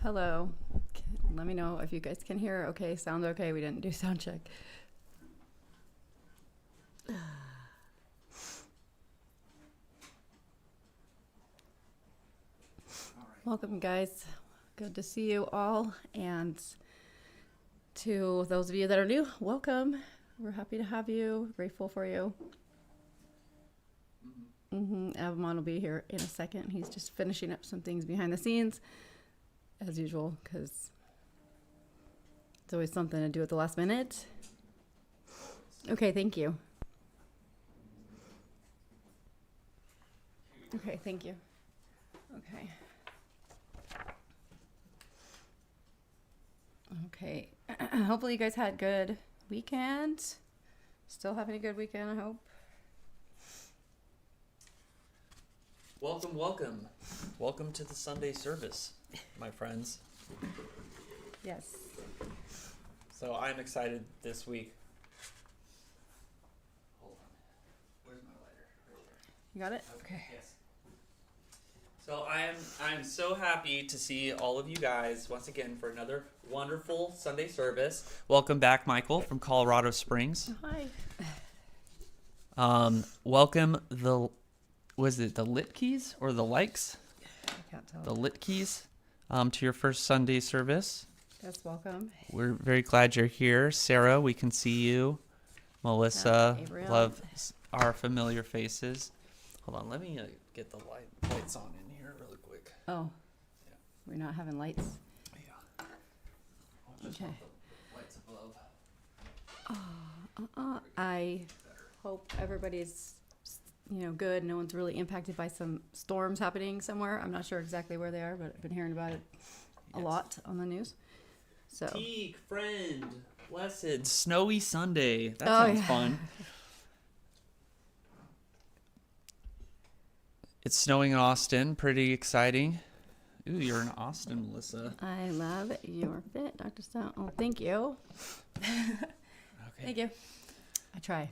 Hello. Let me know if you guys can hear. Okay, sound okay. We didn't do sound check. Welcome, guys. Good to see you all. And to those of you that are new, welcome. We're happy to have you. Grateful for you. Abammon will be here in a second. He's just finishing up some things behind the scenes, as usual, because it's always something to do at the last minute. Okay, thank you. Okay, thank you. Okay. Okay. Hopefully you guys had a good weekend. Still having a good weekend, I hope. Welcome. Welcome to the Sunday service, my friends. Yes. So I'm excited this week. Hold on. Where's my lighter? Right there. You got it? Okay. Yes. So I'm so happy to see all of you guys once again for another wonderful Sunday service. Welcome back, Michael, from Colorado Springs. Hi. Welcome was it the Litkeys or the Likes? I can't tell. The Litkeys to your first Sunday service. Yes, welcome. We're very glad you're here. Sarah, we can see you. Melissa, Gabriel. love our familiar faces. Hold on, let me get the lights on in here really quick. Oh. Yeah. We're not having lights. Yeah. I'll just Okay. want the lights above. I hope everybody's, good. No one's really impacted by some storms happening somewhere. I'm not sure exactly where they are, but I've been hearing about it a Yes. lot on the news. So. Teague, friend, blessed, snowy Sunday. That Oh, sounds yeah. fun. It's snowing in Austin. Pretty exciting. Ooh, you're in Austin, Melissa. I love your fit, Dr. Stone. Oh, thank you. Okay. Thank you. I try.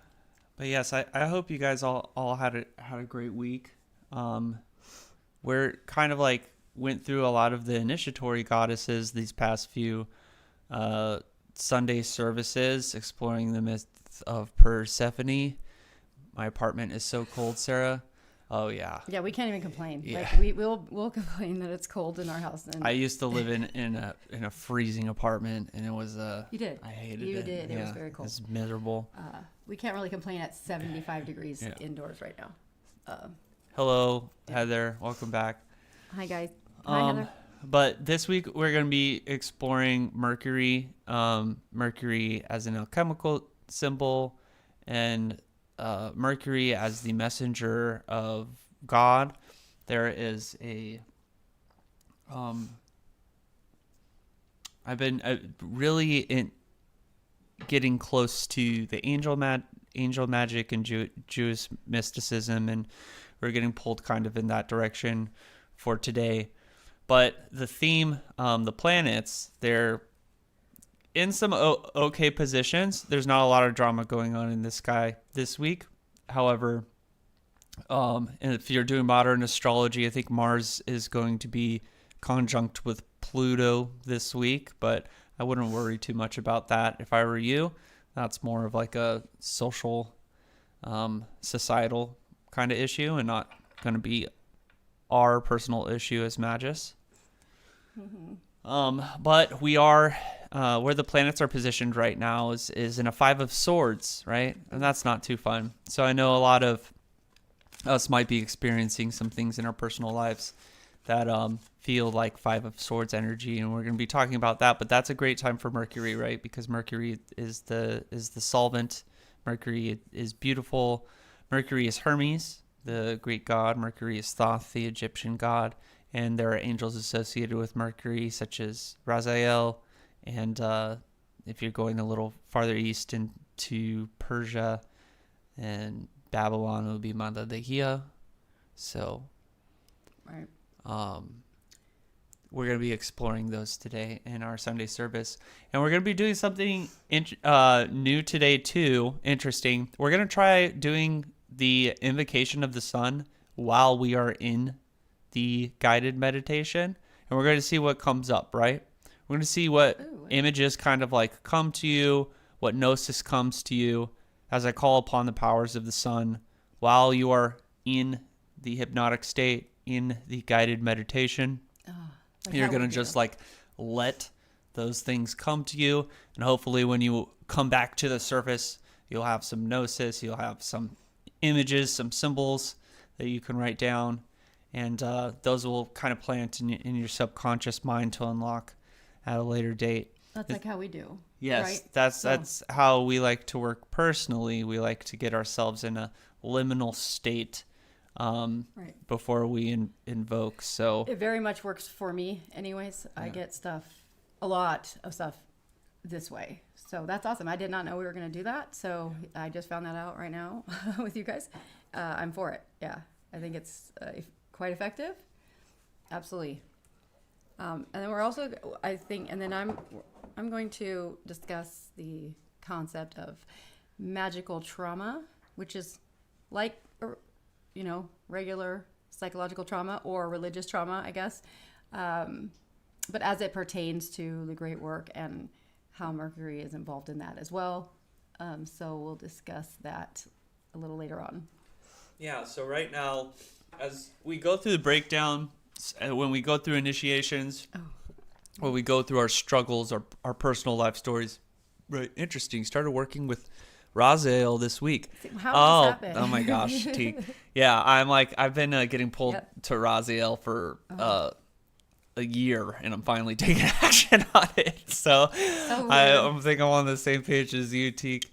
But yes, I hope you guys all had a great week. We're kind of like went through a lot of the initiatory goddesses these past few Sunday services, exploring the myth of Persephone. My apartment is so cold, Sarah. Oh yeah. Yeah, we can't even complain. Yeah. Like we'll complain that it's cold in our house. And I used to live in a freezing apartment, and it was you did. I hated You it. did. It was very cold. It's miserable. We can't really complain at 75 degrees Yeah. indoors right now. Hello, Heather. Welcome back. Hi guys. Hi Heather. But this week we're going to be exploring Mercury, Mercury as an alchemical symbol, and Mercury as the messenger of God. There is I've been really getting close to the angel magic and Jewish mysticism, and we're getting pulled kind of in that direction for today. But the theme, the planets, they're in some okay positions. There's not a lot of drama going on in the sky this week. However, and if you're doing modern astrology, I think Mars is going to be conjunct with Pluto this week, but I wouldn't worry too much about that if I were you. That's more of like a social, societal kind of issue, and not going to be our personal issue as Magus. But we are where the planets are positioned right now is in a 5 of Swords, right? And that's not too fun. So I know a lot of us might be experiencing some things in our personal lives that feel like 5 of Swords energy, and we're going to be talking about that. But that's a great time for Mercury, right? Because Mercury is the solvent. Mercury is beautiful. Mercury is Hermes, the Greek god. Mercury is Thoth, the Egyptian god. And there are angels associated with Mercury, such as Raziel. And if you're going a little farther east into Persia and Babylon, it would be Madadahia. So, Right. we're going to be exploring those today in our Sunday service. And we're going to be doing something new today, too. Interesting. We're going to try doing the invocation of the sun while we are in the guided meditation. and we're going to see what comes up, right? We're going to see what images kind of like come to you, what gnosis comes to you as I call upon the powers of the sun while you are in the hypnotic state, in the guided meditation. You're going to just like let those things come to you, and hopefully when you come back to the surface, you'll have some gnosis, you'll have some images, some symbols that you can write down, and those will kind of plant in your subconscious mind to unlock at a later date. That's like how we do. Yes, right? that's how we like to work personally. We like to get ourselves in a liminal state before we invoke. So it very much works for me anyways. I get a lot of stuff this way. So that's awesome. I did not know we were going to do that. So I just found that out right now with you guys. I'm for it. Yeah. I think it's quite effective. Absolutely. And then we're also, I think, and then I'm going to discuss the concept of magical trauma, which is like, regular psychological trauma or religious trauma, I guess. But as it pertains to the great work and how Mercury is involved in that as well. So we'll discuss that a little later on. Yeah, so right now, as we go through the breakdown, when we go through initiations, when we go through our struggles, our personal life stories, right? Interesting. Started working with Raziel this week. How did this happen? Oh my gosh, Teak. Yeah, I've been getting pulled to Raziel for a year, and I'm finally taking action on it. So I think I'm on the same page as you, Teak.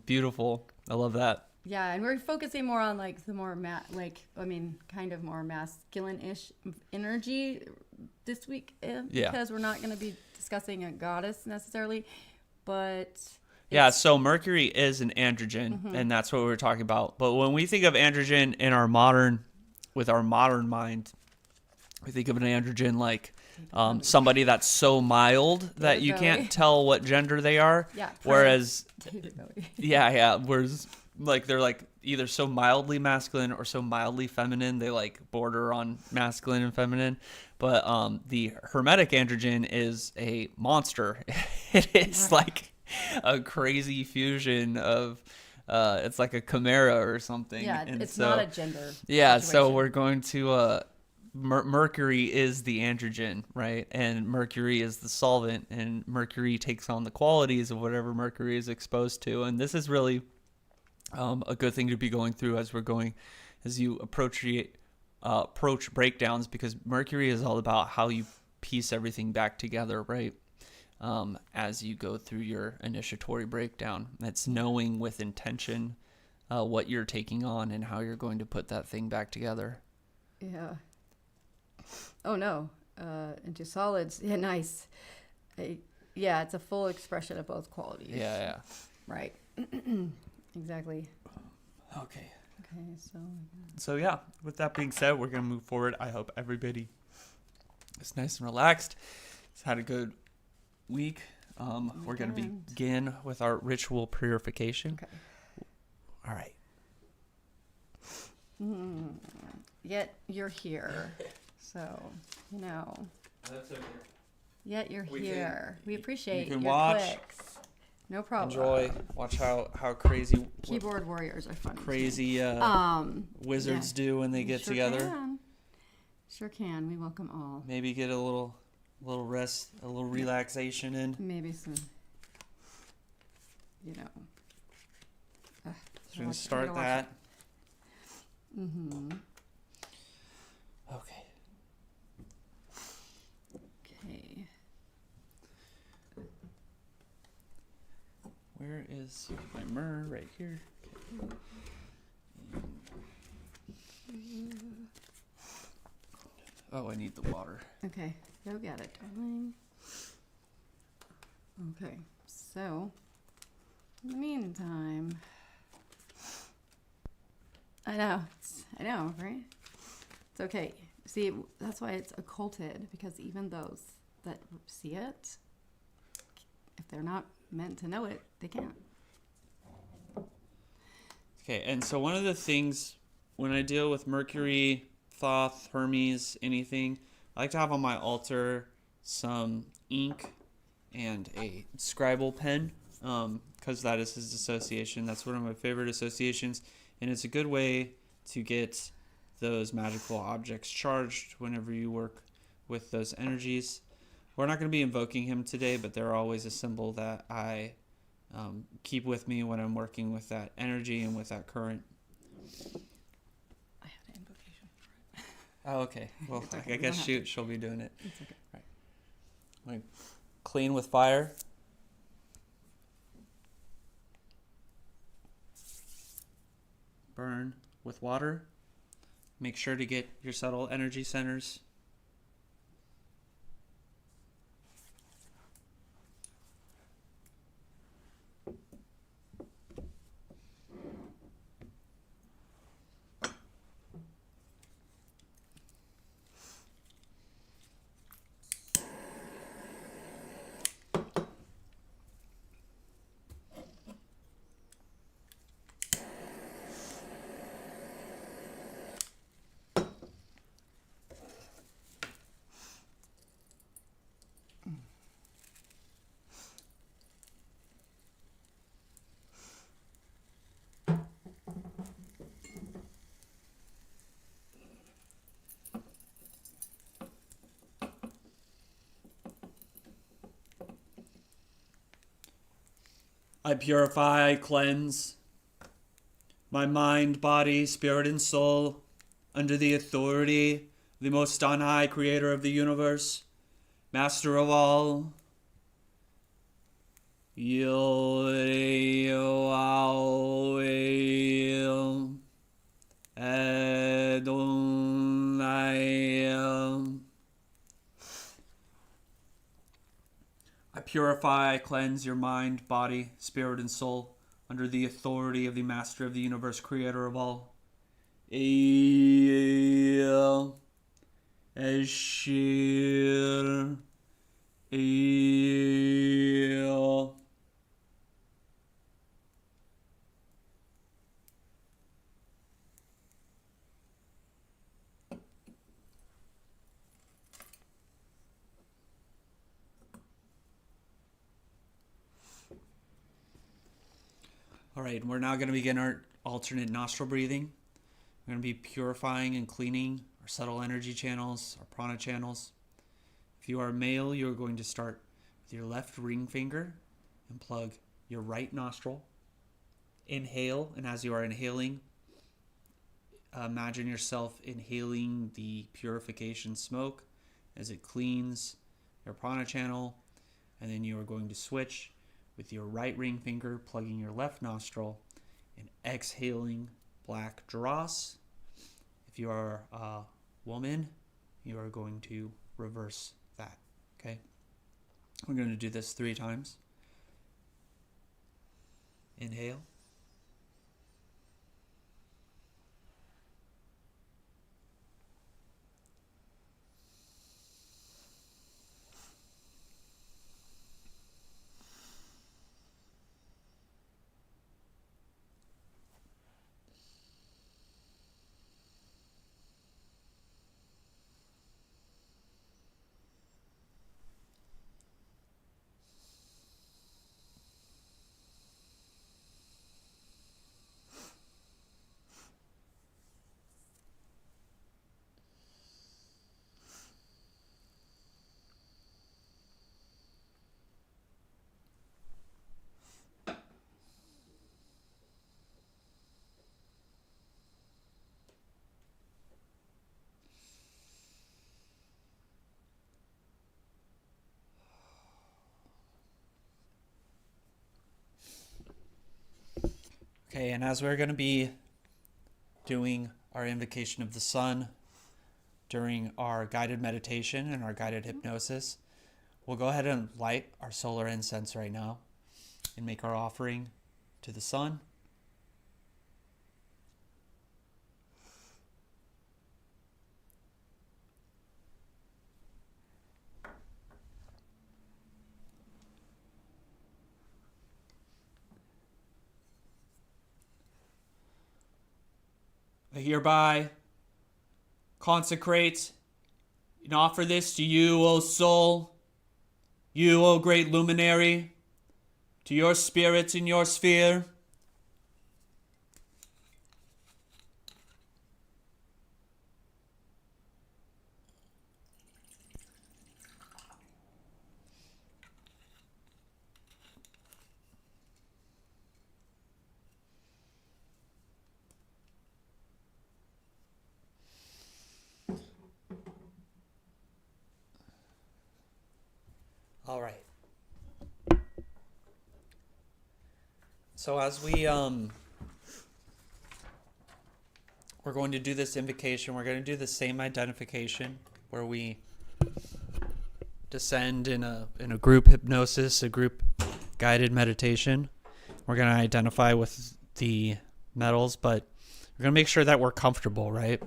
Beautiful. I love that. Yeah, and we're focusing more on like the more kind of more masculine-ish energy this week, because we're not going to be discussing a goddess necessarily, but yeah. So Mercury is an androgyne, and that's what we were talking about. But when we think of androgyne with our modern mind, we think of an androgyne like somebody that's so mild that you can't tell what gender they are. Yeah. Whereas, whereas like they're like either so mildly masculine or so mildly feminine, they like border on masculine and feminine. But the hermetic androgyne is a monster. It is like a crazy fusion of it's like a chimera or something. Yeah, and it's not a gender yeah situation. So we're going to Mercury is the androgyne, right? And Mercury is the solvent, and Mercury takes on the qualities of whatever Mercury is exposed to. And this is really a good thing to be going through as you approach breakdowns, because Mercury is all about how you piece everything back together, right? As you go through your initiatory breakdown, it's knowing with intention what you're taking on and how you're going to put that thing back together. Yeah. Oh no. Into solids. Yeah, nice. It's a full expression of both qualities. Yeah. Right. Exactly. Okay. So yeah, with that being said, we're going to move forward. I hope everybody is nice and relaxed. It's had a good week. We're going to begin with our ritual purification. Okay. All right. Yet you're here. So, That's okay. Yet you're here. We appreciate you can your watch, clicks. No problem. Enjoy. Watch how crazy keyboard warriors are fun. Crazy wizards do when they get together. Sure can. We welcome all. Maybe get a little rest, a little relaxation in. Maybe some. So we're gonna start that. Okay. Where is my myrrh? Right here. Okay. Oh, I need the water. Okay, go get it, darling. Okay, so in the meantime, I know, right? It's okay. See, that's why it's occulted, because even those that see it, if they're not meant to know it, they can't. Okay, and so one of the things when I deal with Mercury, Thoth, Hermes, anything, I like to have on my altar some ink and a scribble pen, because that is his association. That's one of my favorite associations, and it's a good way to get those magical objects charged whenever you work with those energies. We're not going to be invoking him today, but they're always a symbol that I keep with me when I'm working with that energy and with that current. I had an invocation for it. Oh, okay. Well, It's okay, I we guess don't have she'll be doing it. It's okay. Right. Like, clean with fire. Burn with water. Make sure to get your subtle energy centers. I purify, I cleanse my mind, body, spirit, and soul under the authority of the Most On High, Creator of the universe, Master of all. I purify, I cleanse your mind, body, spirit, and soul under the authority of the Master of the universe, Creator of all. Eshir. All right, we're now going to begin our alternate nostril breathing. We're going to be purifying and cleaning our subtle energy channels, our prana channels. If you are male, you're going to start with your left ring finger and plug your right nostril. Inhale, and as you are inhaling, imagine yourself inhaling the purification smoke as it cleans your prana channel, and then you are going to switch with your right ring finger, plugging your left nostril, and exhaling black dross. If you are a woman, you are going to reverse that, okay? We're going to do this 3 times. Inhale. Okay, and as we're going to be doing our invocation of the sun during our guided meditation and our guided hypnosis, we'll go ahead and light our solar incense right now and make our offering to the sun. I hereby consecrate, And offer this to you, O soul, you, O great luminary, to your spirits in your sphere. All right. So as we're going to do this invocation, we're going to do the same identification where we descend in a group hypnosis, a group guided meditation. We're going to identify with the metals, but we're going to make sure that we're comfortable, right?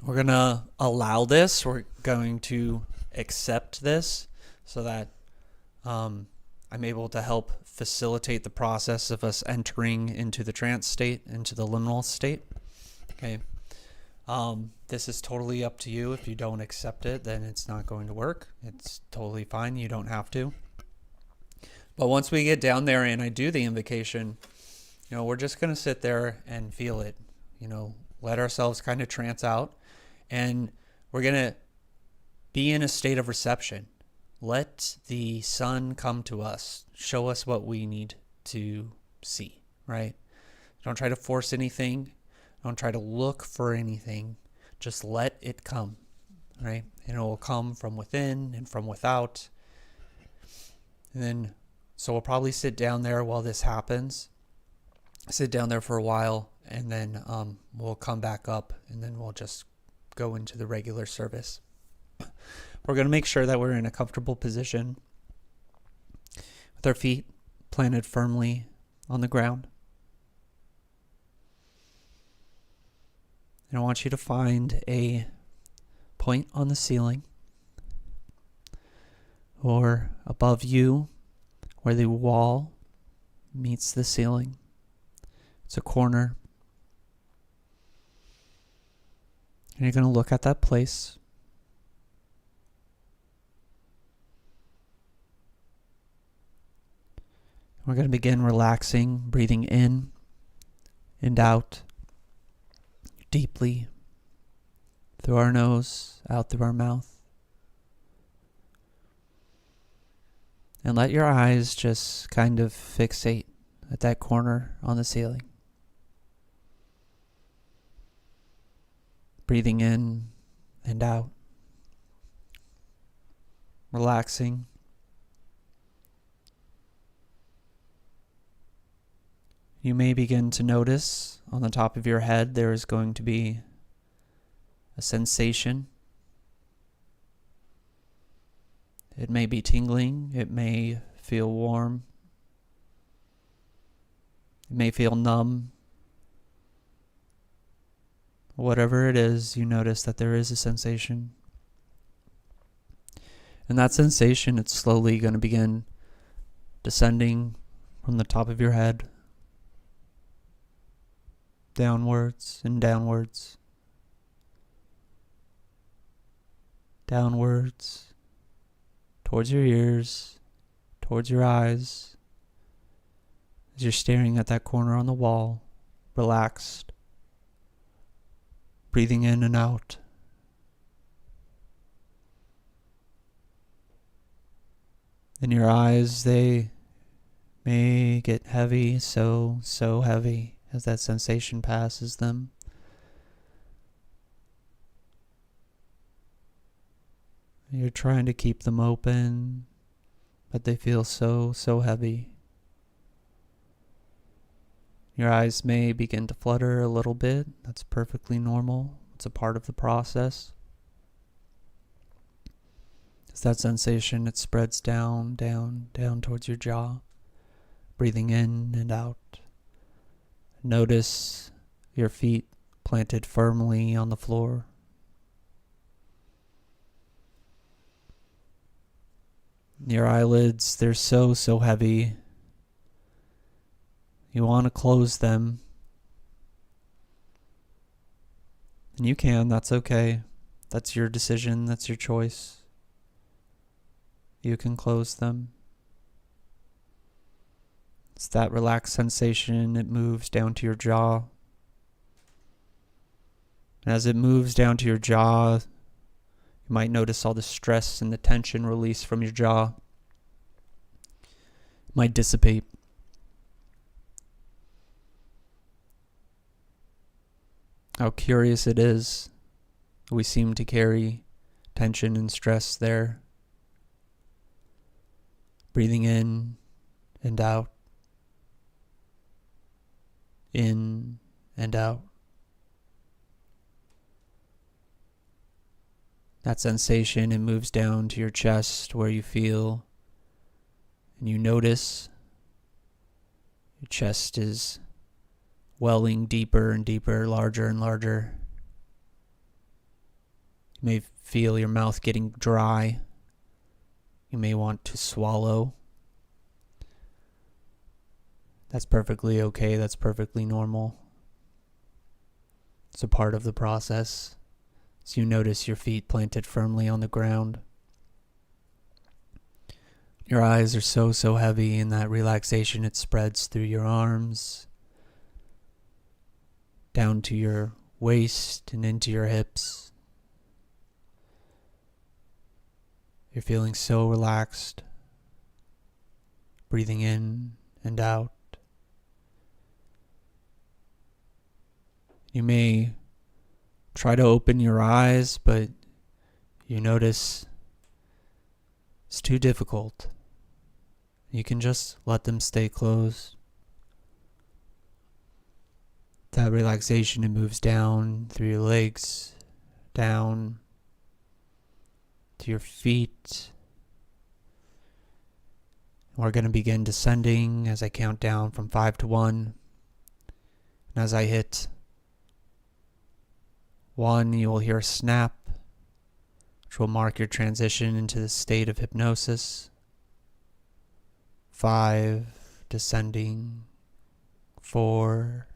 We're going to allow this. We're going to accept this so that I'm able to help facilitate the process of us entering into the trance state, into the liminal state. Okay. This is totally up to you. If you don't accept it, then it's not going to work. It's totally fine. You don't have to. But once we get down there and I do the invocation, we're just going to sit there and feel it, let ourselves kind of trance out, and we're going to be in a state of reception. Let the sun come to us, show us what we need to see, right? Don't try to force anything. Don't try to look for anything. Just let it come, right? And it will come from within and from without. And then, so we'll probably sit down there while this happens. Sit down there for a while, and then we'll come back up, and then we'll just go into the regular service. We're going to make sure that we're in a comfortable position with our feet planted firmly on the ground. And I want you to find a point on the ceiling or above you where the wall meets the ceiling. It's a corner. And you're going to look at that place. We're going to begin relaxing, breathing in and out deeply through our nose, out through our mouth. And let your eyes just kind of fixate at that corner on the ceiling. Breathing in and out. Relaxing. You may begin to notice on the top of your head there is going to be a sensation. It may be tingling. It may feel warm. It may feel numb. Whatever it is, you notice that there is a sensation. And that sensation, it's slowly going to begin descending from the top of your head downwards and downwards. Downwards, towards your ears, towards your eyes, as you're staring at that corner on the wall, relaxed, breathing in and out. And your eyes, they may get heavy, so heavy as that sensation passes them. You're trying to keep them open, but they feel so heavy. Your eyes may begin to flutter a little bit. That's perfectly normal. It's a part of the process. As that sensation, it spreads down towards your jaw, breathing in and out. Notice your feet planted firmly on the floor. Your eyelids, they're so heavy. You want to close them. And you can, that's okay. That's your decision. That's your choice. You can close them. It's that relaxed sensation. It moves down to your jaw. And as it moves down to your jaw, you might notice all the stress and the tension release from your jaw. It might dissipate. How curious it is. We seem to carry tension and stress there. Breathing in and out. In and out. That sensation, it moves down to your chest where you feel and you notice your chest is welling deeper and deeper, larger and larger. You may feel your mouth getting dry. You may want to swallow. That's perfectly okay. That's perfectly normal. It's a part of the process. As you notice your feet planted firmly on the ground. Your eyes are so heavy, and that relaxation, it spreads through your arms, down to your waist and into your hips. You're feeling so relaxed, breathing in and out. You may try to open your eyes, but you notice it's too difficult. You can just let them stay closed. That relaxation, it moves down through your legs, down to your feet. We're going to begin descending as I count down from 5 to 1. And as I hit 1, you will hear a snap, which will mark your transition into the state of hypnosis. 5, descending. 4,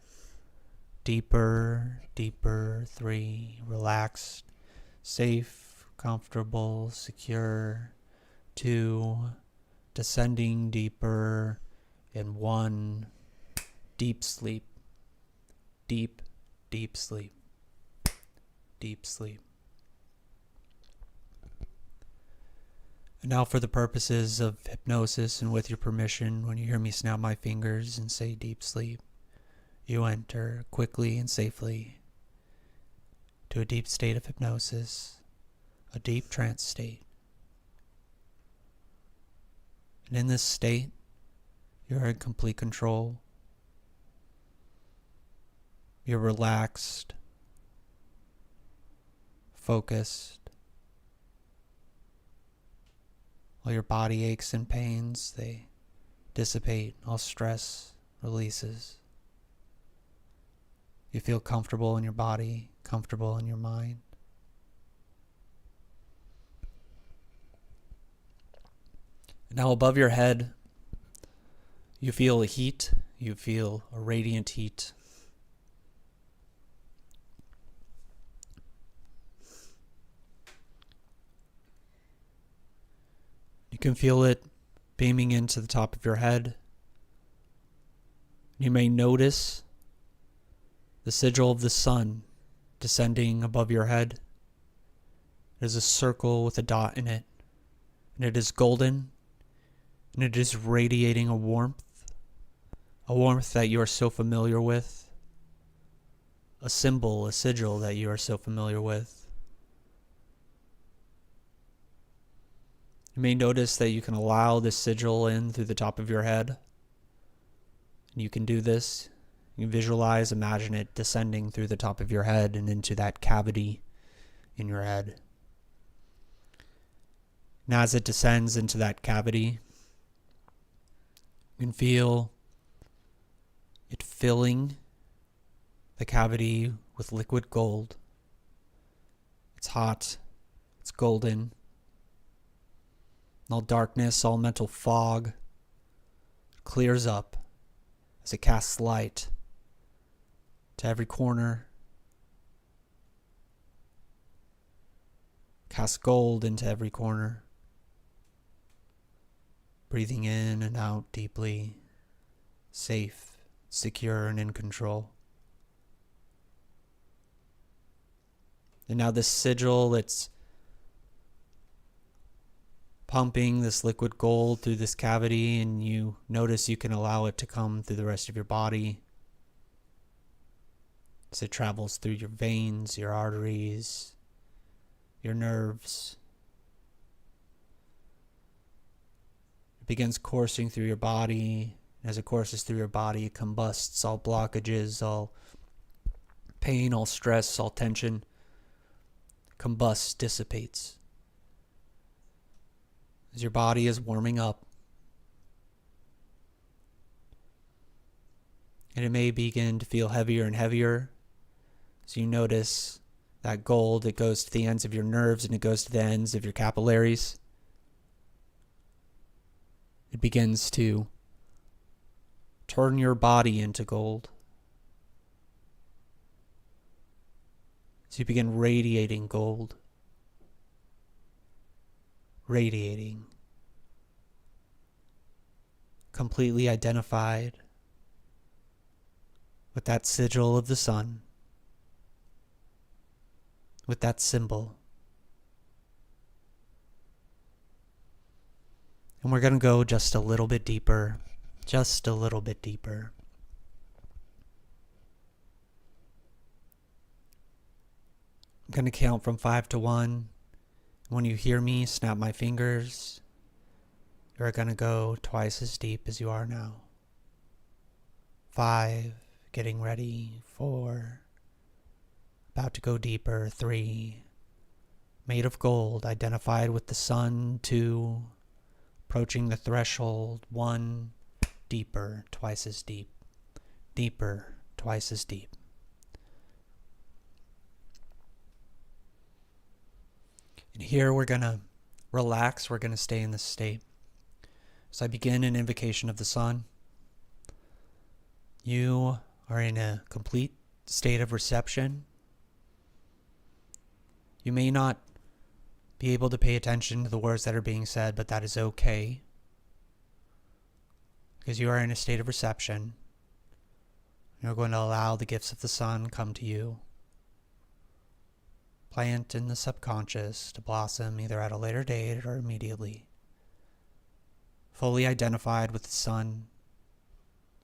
deeper, deeper. 3, relaxed, safe, comfortable, secure. 2, descending deeper. And 1, deep sleep. Deep, deep sleep. Deep sleep. And now, for the purposes of hypnosis and with your permission, when you hear me snap my fingers and say deep sleep, you enter quickly and safely to a deep state of hypnosis, a deep trance state. And in this state, you're in complete control. You're relaxed, focused. All your body aches and pains, they dissipate. All stress releases. You feel comfortable in your body, comfortable in your mind. Now above your head, you feel a heat. You feel a radiant heat. You can feel it beaming into the top of your head. You may notice the sigil of the sun descending above your head. It is a circle with a dot in it, and it is golden, and it is radiating a warmth that you are so familiar with, a symbol, a sigil that you are so familiar with. You may notice that you can allow this sigil in through the top of your head. And you can do this. You can visualize, imagine it descending through the top of your head and into that cavity in your head. And as it descends into that cavity, you can feel it filling the cavity with liquid gold. It's hot. It's golden. All darkness, all mental fog clears up as it casts light to every corner. Cast gold into every corner. Breathing in and out deeply. Safe, secure, and in control. And now this sigil, it's pumping this liquid gold through this cavity, and you notice you can allow it to come through the rest of your body as it travels through your veins, your arteries, your nerves. It begins coursing through your body. As it courses through your body, it combusts all blockages, all pain, all stress, all tension. Combusts, dissipates. As your body is warming up, and it may begin to feel heavier and heavier as you notice that gold, it goes to the ends of your nerves and it goes to the ends of your capillaries. It begins to turn your body into gold. So you begin radiating gold. Radiating. Completely identified with that sigil of the sun. With that symbol. And we're going to go just a little bit deeper. Just a little bit deeper. I'm going to count from 5 to 1. When you hear me snap my fingers, you're going to go twice as deep as you are now. 5, getting ready. 4, about to go deeper. 3, made of gold, identified with the sun. 2, approaching the threshold. 1, deeper, twice as deep. Deeper, twice as deep. And here we're going to relax. We're going to stay in this state. So I begin an invocation of the sun. You are in a complete state of reception. You may not be able to pay attention to the words that are being said, but that is okay. Because you are in a state of reception. You're going to allow the gifts of the sun come to you. Plant in the subconscious to blossom either at a later date or immediately. Fully identified with the sun.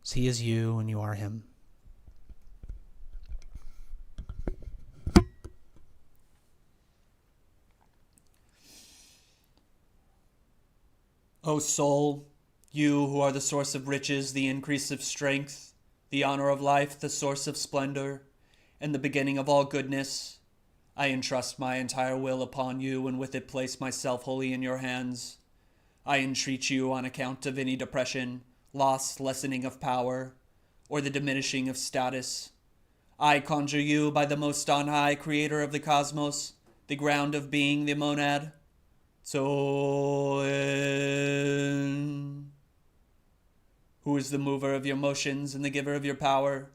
As he is you and you are him. O soul, you who are the source of riches, the increase of strength, the honor of life, the source of splendor, and the beginning of all goodness, I entrust my entire will upon you, and with it place myself wholly in your hands. I entreat you on account of any depression, loss, lessening of power, or the diminishing of status. I conjure you by the most on high creator of the cosmos, the ground of being, the monad. Soen, who is the mover of your motions and the giver of your power,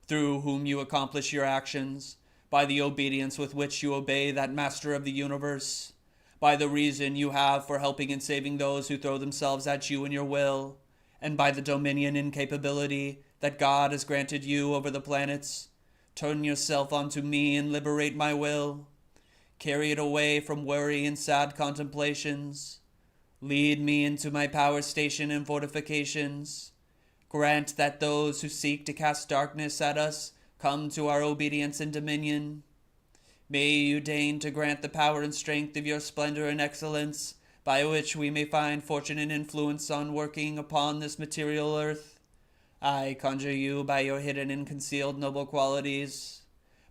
through whom you accomplish your actions, by the obedience with which you obey that master of the universe, by the reason you have for helping and saving those who throw themselves at you in your will, and by the dominion and capability that God has granted you over the planets. Turn yourself unto me and liberate my will. Carry it away from worry and sad contemplations. Lead me into my power station and fortifications. Grant that those who seek to cast darkness at us come to our obedience and dominion. May you deign to grant the power and strength of your splendor and excellence, by which we may find fortune and influence on working upon this material earth. I conjure you by your hidden and concealed noble qualities,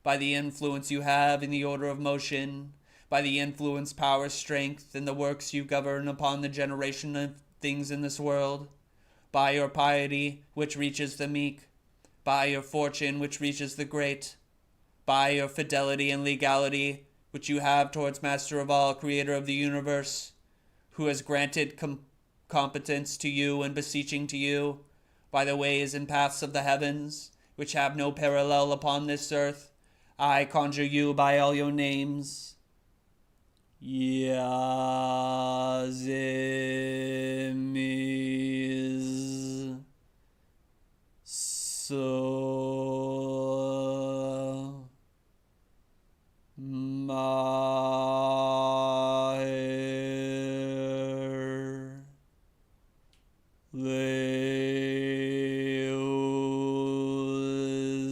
by the influence you have in the order of motion, by the influence, power, strength, and the works you govern upon the generation of things in this world, by your piety, which reaches the meek, by your fortune, which reaches the great, by your fidelity and legality, which you have towards Master of all, Creator of the universe, who has granted competence to you and beseeching to you, by the ways and paths of the heavens, which have no parallel upon this earth, I conjure you by all your names. Yazimiz so Mahir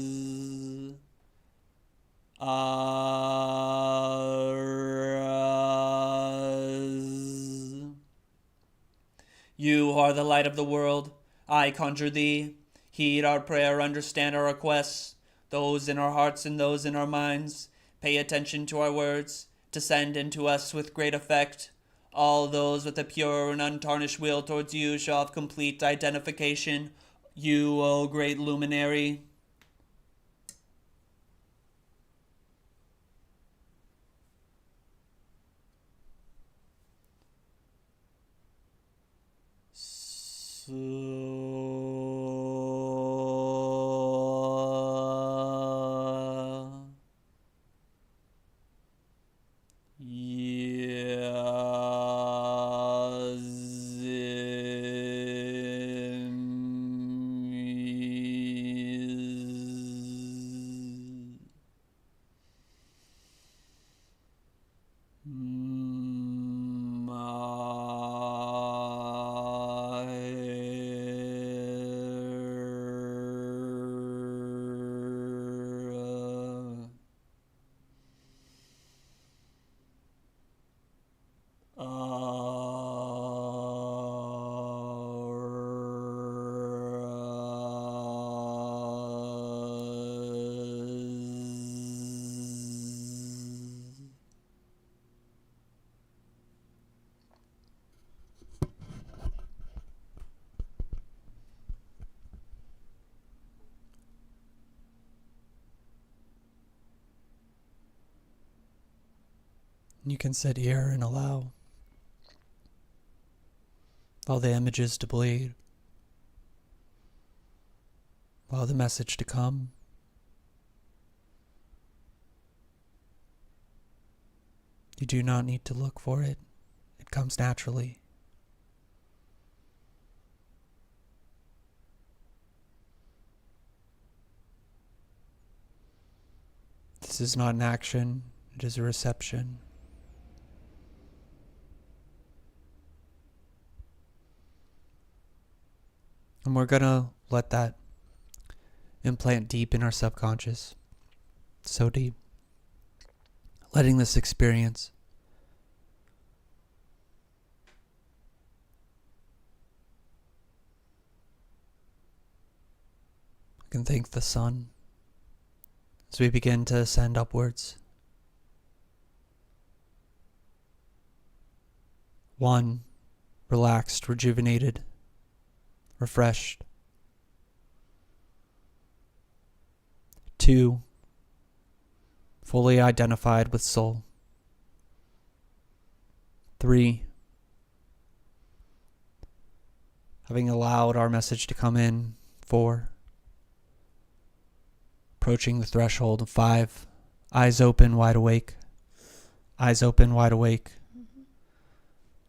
Leus Aras. You are the light of the world. I conjure thee. Heed our prayer, understand our requests, those in our hearts and those in our minds. Pay attention to our words. Descend into us with great effect. All those with a pure and untarnished will towards you shall have complete identification. You, O great luminary. You can sit here and allow all the images to bleed, allow the message to come. You do not need to look for it. It comes naturally. This is not an action, it is a reception. And we're gonna let that implant deep in our subconscious. So deep. Letting this experience I can thank the sun as we begin to ascend upwards. 1, relaxed, rejuvenated, refreshed. 2, fully identified with soul. 3, having allowed our message to come in. 4, approaching the threshold. 5, eyes open, wide awake. Eyes open, wide awake.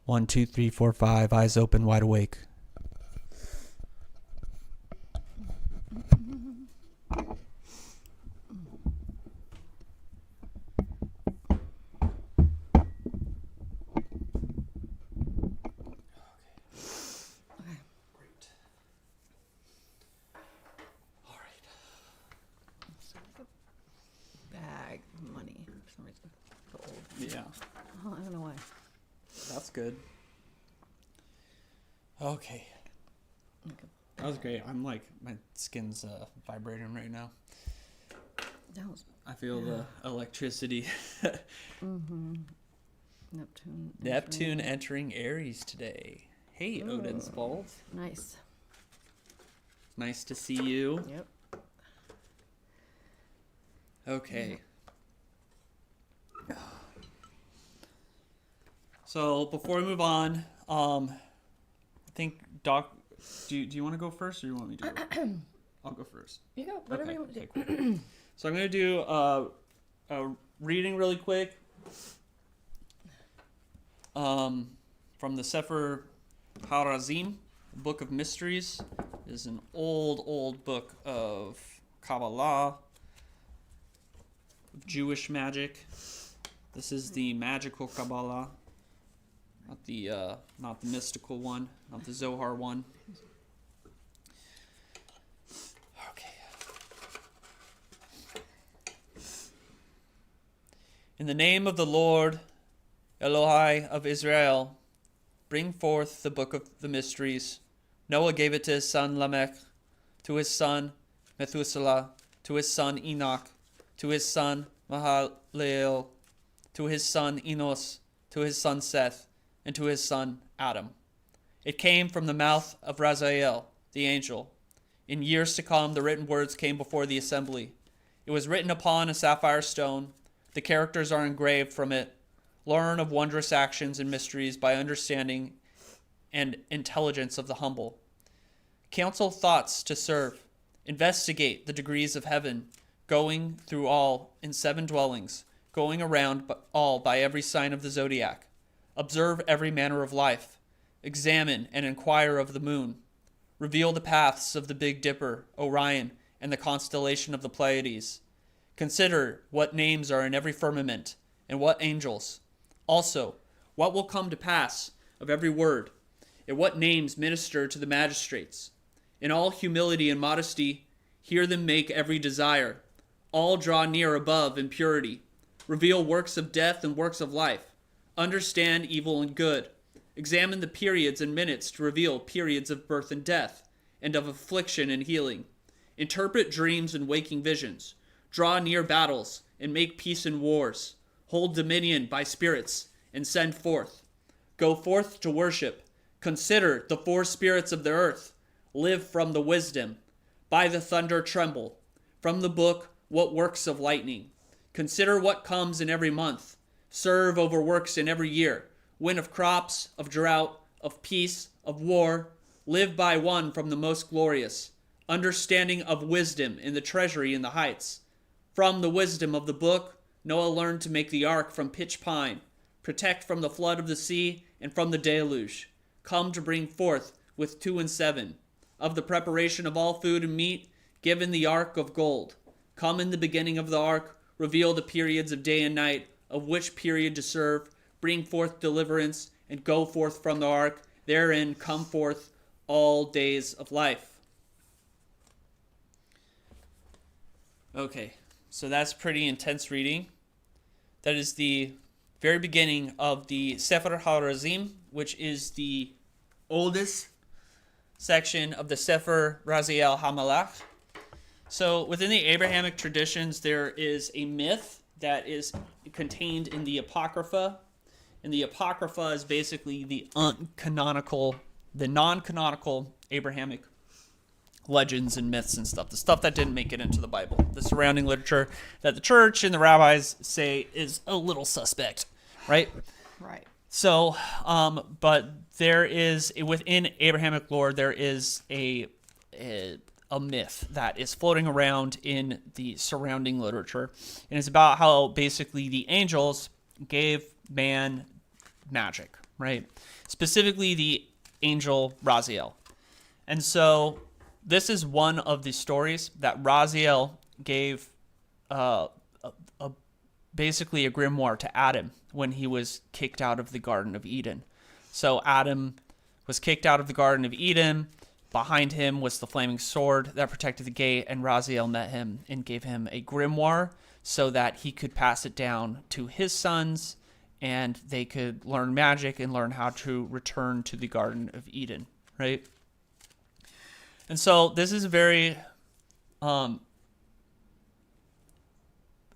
1, 2, 3, 4, 5, eyes open, wide awake. Bag of money for some reason. Gold. Yeah, Oh, I don't know why. that's good. Okay. That was great. I'm like, my skin's vibrating right now. That was I feel the electricity. Neptune. Entering Aries today. Hey, Odin's Bolt. Nice. Nice to see you. Yep. Okay. So before we move on, I think Doc, do you want to go first, or you want me to go? I'll go first. You go. Whatever Okay, you want to do. cool. So I'm gonna do a reading really quick, from the Sefer HaRazim, Book of Mysteries. It is an old book of Kabbalah, of Jewish magic. This is the magical Kabbalah, not the mystical one, not the Zohar one. Okay. In the name of the Lord, Elohai of Israel, bring forth the book of the mysteries. Noah gave it to his son Lamech, to his son Methuselah, to his son Enoch, to his son Mahalalel, to his son Enos, to his son Seth, and to his son Adam. It came from the mouth of Raziel, the angel. In years to come, the written words came before the assembly. It was written upon a sapphire stone. The characters are engraved from it. Learn of wondrous actions and mysteries by understanding and intelligence of the humble. Counsel thoughts to serve. Investigate the degrees of heaven, going through all in 7 dwellings, going around all by every sign of the zodiac. Observe every manner of life. Examine and inquire of the moon. Reveal the paths of the Big Dipper, Orion, and the constellation of the Pleiades. Consider what names are in every firmament, and what angels. Also, what will come to pass of every word, and what names minister to the magistrates. In all humility and modesty, hear them make every desire. All draw near above in purity. Reveal works of death and works of life. Understand evil and good. Examine the periods and minutes to reveal periods of birth and death, and of affliction and healing. Interpret dreams and waking visions. Draw near battles, and make peace in wars. Hold dominion by spirits, and send forth. Go forth to worship. Consider the 4 spirits of the earth. Live from the wisdom. By the thunder tremble. From the book, what works of lightning. Consider what comes in every month. Serve over works in every year. Win of crops, of drought, of peace, of war. Live by one from the most glorious. Understanding of wisdom in the treasury in the heights. From the wisdom of the book, Noah learned to make the ark from pitch pine. Protect from the flood of the sea and from the deluge. Come to bring forth with 2 and 7. Of the preparation of all food and meat, given the ark of gold. Come in the beginning of the ark, reveal the periods of day and night, of which period to serve, bring forth deliverance, and go forth from the ark. Therein come forth all days of life. Okay, so that's pretty intense reading. That is the very beginning of the Sefer HaRazim, which is the oldest section of the Sefer Raziel HaMalach. So within the Abrahamic traditions, there is a myth that is contained in the Apocrypha. And the Apocrypha is basically the non-canonical Abrahamic legends and myths and stuff. The stuff that didn't make it into the Bible. The surrounding literature that the church and the rabbis say is a little suspect, right? Right. So, but there is, within Abrahamic lore, there is a myth that is floating around in the surrounding literature. And it's about how basically the angels gave man magic, right? Specifically the angel Raziel. And so this is one of the stories that Raziel gave basically a grimoire to Adam when he was kicked out of the Garden of Eden. So Adam was kicked out of the Garden of Eden. Behind him was the flaming sword that protected the gate, and Raziel met him and gave him a grimoire so that he could pass it down to his sons, and they could learn magic and learn how to return to the Garden of Eden, right? And so this is a very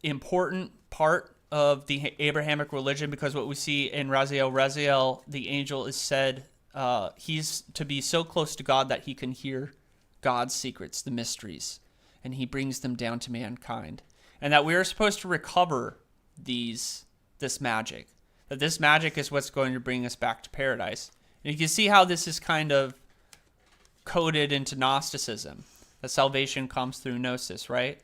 important part of the Abrahamic religion, because what we see in Raziel, the angel is said he's to be so close to God that he can hear God's secrets, the mysteries, and he brings them down to mankind. And that we are supposed to recover this magic. That this magic is what's going to bring us back to paradise. And you can see how this is kind of coded into Gnosticism. That salvation comes through gnosis, right?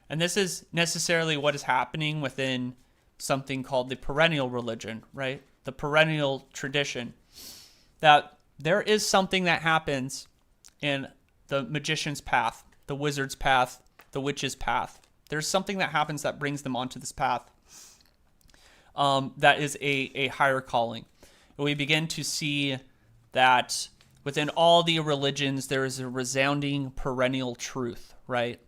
And this is necessarily what is happening within something called the perennial religion, right? the perennial tradition, that there is something that happens in the magician's path, the wizard's path, the witch's path. There's something that happens that brings them onto this path that is a higher calling. And we begin to see that within all the religions, there is a resounding perennial truth, right?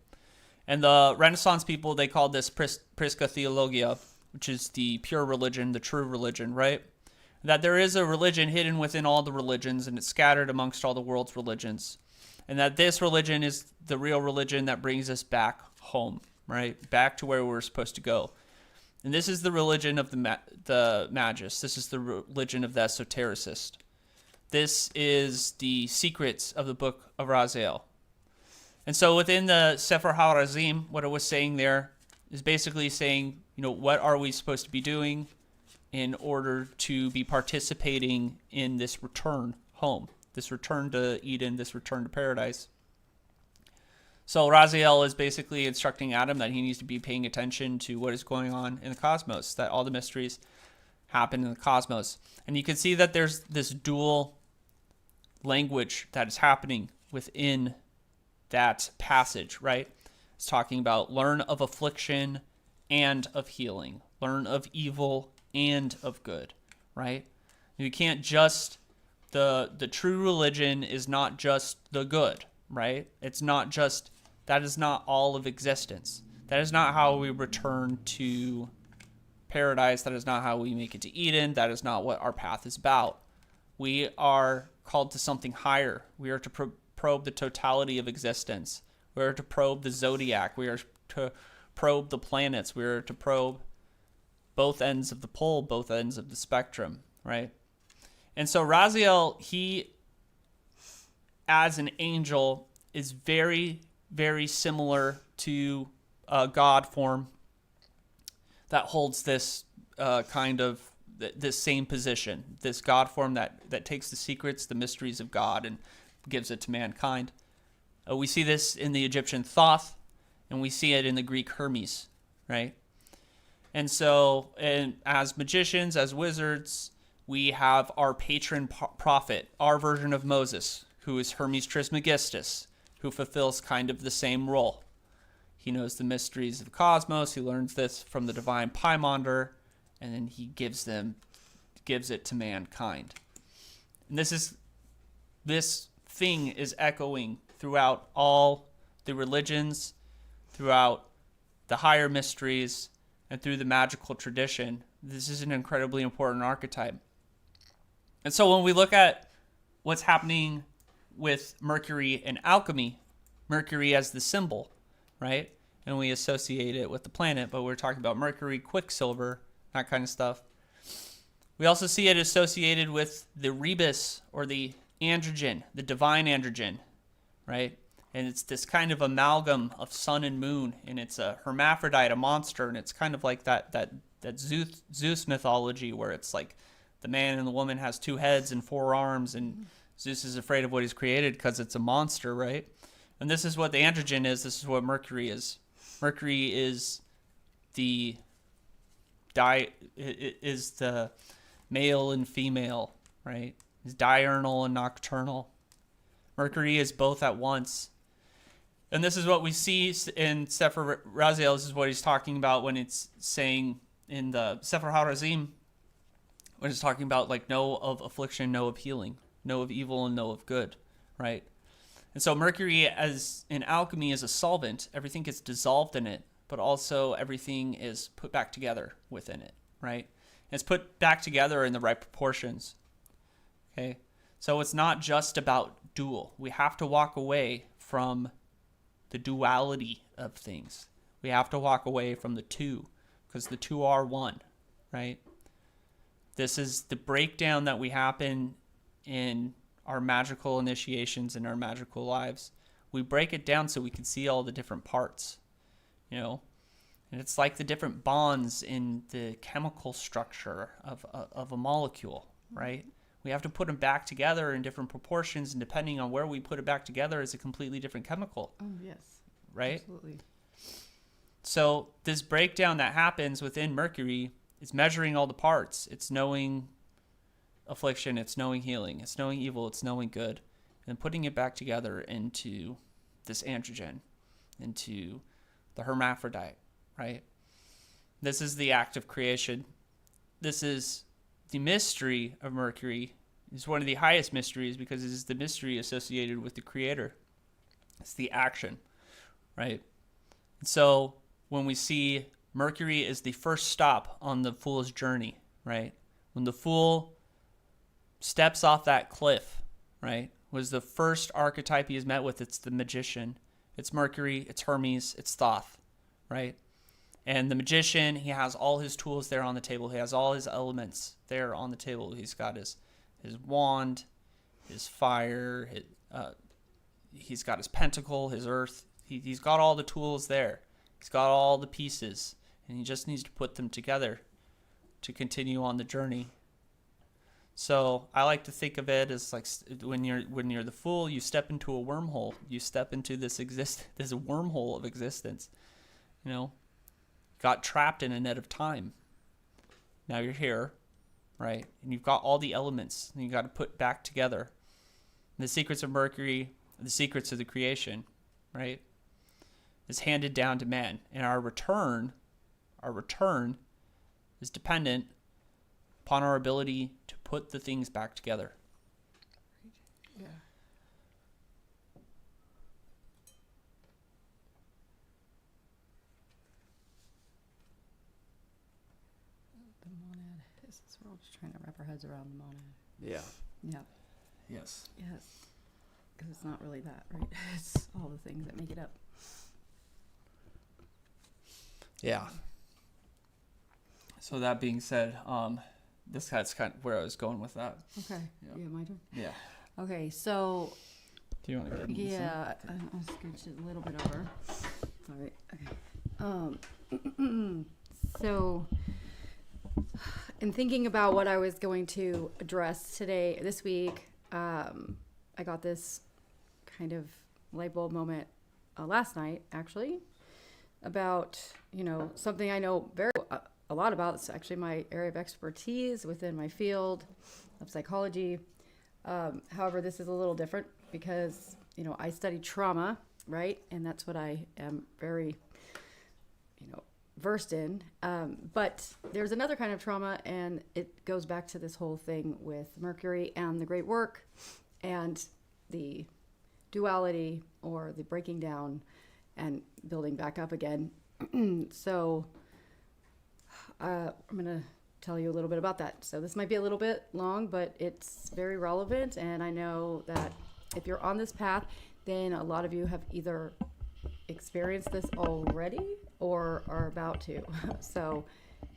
And the Renaissance people, they called this Prisca Theologia, which is the pure religion, the true religion, right? That there is a religion hidden within all the religions, and it's scattered amongst all the world's religions. And that this religion is the real religion that brings us back home, right? Back to where we're supposed to go. And this is the religion of the Magus. This is the religion of the esotericist. This is the secrets of the book of Raziel. And so within the Sefer HaRazim, what it was saying there is basically saying, what are we supposed to be doing in order to be participating in this return home, this return to Eden, this return to paradise. So Raziel is basically instructing Adam that he needs to be paying attention to what is going on in the cosmos, that all the mysteries happen in the cosmos. And you can see that there's this dual language that is happening within that passage, right? It's talking about learn of affliction and of healing, learn of evil and of good, right? You can't just, the true religion is not just the good, right? It's not just, that is not all of existence. That is not how we return to paradise. That is not how we make it to Eden. That is not what our path is about. We are called to something higher. We are to probe the totality of existence. We are to probe the zodiac. We are to probe the planets. We are to probe both ends of the pole, both ends of the spectrum, right? And so Raziel, he, as an angel, is very, very similar to a God form that holds this kind of this same position, this God form that takes the secrets, the mysteries of God, and gives it to mankind. We see this in the Egyptian Thoth, and we see it in the Greek Hermes, right? And so, as magicians, as wizards, we have our patron prophet, our version of Moses, who is Hermes Trismegistus, who fulfills kind of the same role. He knows the mysteries of the cosmos. He learns this from the divine Paimon, and then he gives it to mankind. And this thing is echoing throughout all the religions, throughout the higher mysteries, and through the magical tradition. This is an incredibly important archetype. And so when we look at what's happening with Mercury and alchemy, Mercury as the symbol, right? And we associate it with the planet, but we're talking about Mercury, Quicksilver, that kind of stuff. We also see it associated with the rebus, or the androgyne, the divine androgyne, right? And it's this kind of amalgam of sun and moon, and it's a hermaphrodite, a monster, and it's kind of like that Zeus mythology where it's like the man and the woman has two heads and four arms, and Zeus is afraid of what he's created because it's a monster, right? And this is what the androgyne is. This is what Mercury is. Mercury is the male and female, right? He's diurnal and nocturnal. Mercury is both at once. And this is what we see in Sefer Raziel. This is what he's talking about when it's saying in the Sefer HaRazim, when it's talking about like know of affliction, know of healing, know of evil, and know of good, right? And so Mercury, as in alchemy, is a solvent. Everything gets dissolved in it, but also everything is put back together within it, right? And it's put back together in the right proportions, okay? So it's not just about dual. We have to walk away from the duality of things. We have to walk away from the two, because the two are one, right? This is the breakdown that we happen in our magical initiations and our magical lives. We break it down so we can see all the different parts, and it's like the different bonds in the chemical structure of a molecule, right? We have to put them back together in different proportions, and depending on where we put it back together is a completely different chemical. Oh, yes. Right? Absolutely. So this breakdown that happens within Mercury is measuring all the parts. It's knowing affliction, it's knowing healing, it's knowing evil, it's knowing good, and putting it back together into this androgyne, into the hermaphrodite, right? This is the act of creation. This is the mystery of Mercury. It's one of the highest mysteries because it is the mystery associated with the creator. It's the action, right? And so when we see Mercury is the first stop on the fool's journey, right? When the fool steps off that cliff, right, was the first archetype he is met with. It's the magician. It's Mercury, it's Hermes, it's Thoth, right? And the magician, he has all his tools there on the table. He has all his elements there on the table. He's got his wand, his fire, he's got his pentacle, his earth. He's got all the tools there. He's got all the pieces, and he just needs to put them together to continue on the journey. So I like to think of it as like when you're the fool, you step into a wormhole. You step into this wormhole of existence. You know, got trapped in a net of time. Now you're here, right? And you've got all the elements, and you got to put back together. And the secrets of Mercury, the secrets of the creation, right, is handed down to man, and our return is dependent upon our ability to put the things back together. Yeah. The monad. We're all just trying to wrap our heads around the monad. Yeah. Yeah. Yes. Yes. Because it's not really that, right? It's all the things that make it up. Yeah. So that being said, that's kind of where I was going with that. Okay. Yeah. Yeah, my turn. Yeah. Okay, so Do you want to get into yeah, I'll scooch it a little bit over. All right. Okay. So, in thinking about what I was going to address this week, I got this kind of light bulb moment last night, actually, about something I know a lot about. It's actually my area of expertise within my field of psychology. However, this is a little different because, I study trauma, right? And that's what I am very, versed in. But there's another kind of trauma, and it goes back to this whole thing with Mercury and the great work and the duality or the breaking down and building back up again. So I'm going to tell you a little bit about that. So this might be a little bit long, but it's very relevant. And I know that if you're on this path, then a lot of you have either experienced this already or are about to. So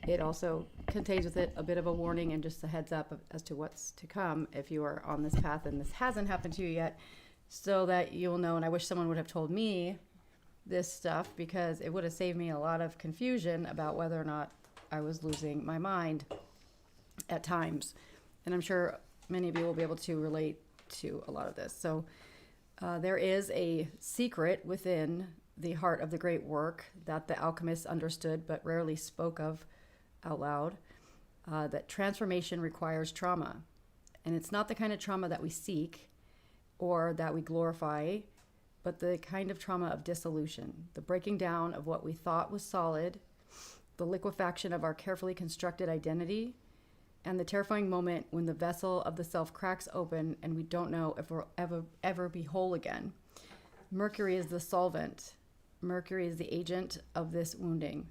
it also contains with it a bit of a warning and just a heads up as to what's to come if you are on this path and this hasn't happened to you yet, so that you'll know. And I wish someone would have told me this stuff, because it would have saved me a lot of confusion about whether or not I was losing my mind at times. And I'm sure many of you will be able to relate to a lot of this. So there is a secret within the heart of the great work that the alchemists understood but rarely spoke of out loud, that transformation requires trauma. And it's not the kind of trauma that we seek or that we glorify, but the kind of trauma of dissolution, the breaking down of what we thought was solid, the liquefaction of our carefully constructed identity, and the terrifying moment when the vessel of the self cracks open and we don't know if we'll ever be whole again. Mercury is the solvent. Mercury is the agent of this wounding.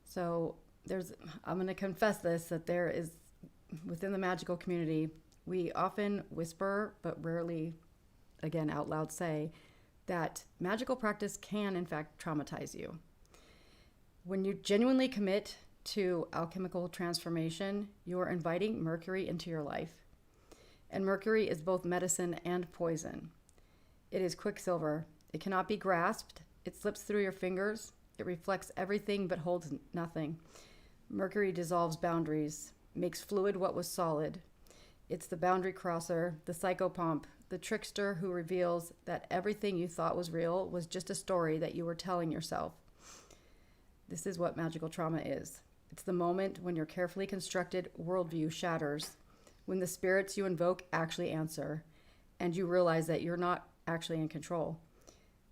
So I'm going to confess this, that there is, within the magical community, we often whisper, but rarely, again, out loud say, that magical practice can, in fact, traumatize you. When you genuinely commit to alchemical transformation, you are inviting Mercury into your life. And Mercury is both medicine and poison. It is quicksilver. It cannot be grasped. It slips through your fingers. It reflects everything but holds nothing. Mercury dissolves boundaries, makes fluid what was solid. It's the boundary crosser, the psychopomp, the trickster who reveals that everything you thought was real was just a story that you were telling yourself. This is what magical trauma is. It's the moment when your carefully constructed worldview shatters. when the spirits you invoke actually answer, and you realize that you're not actually in control.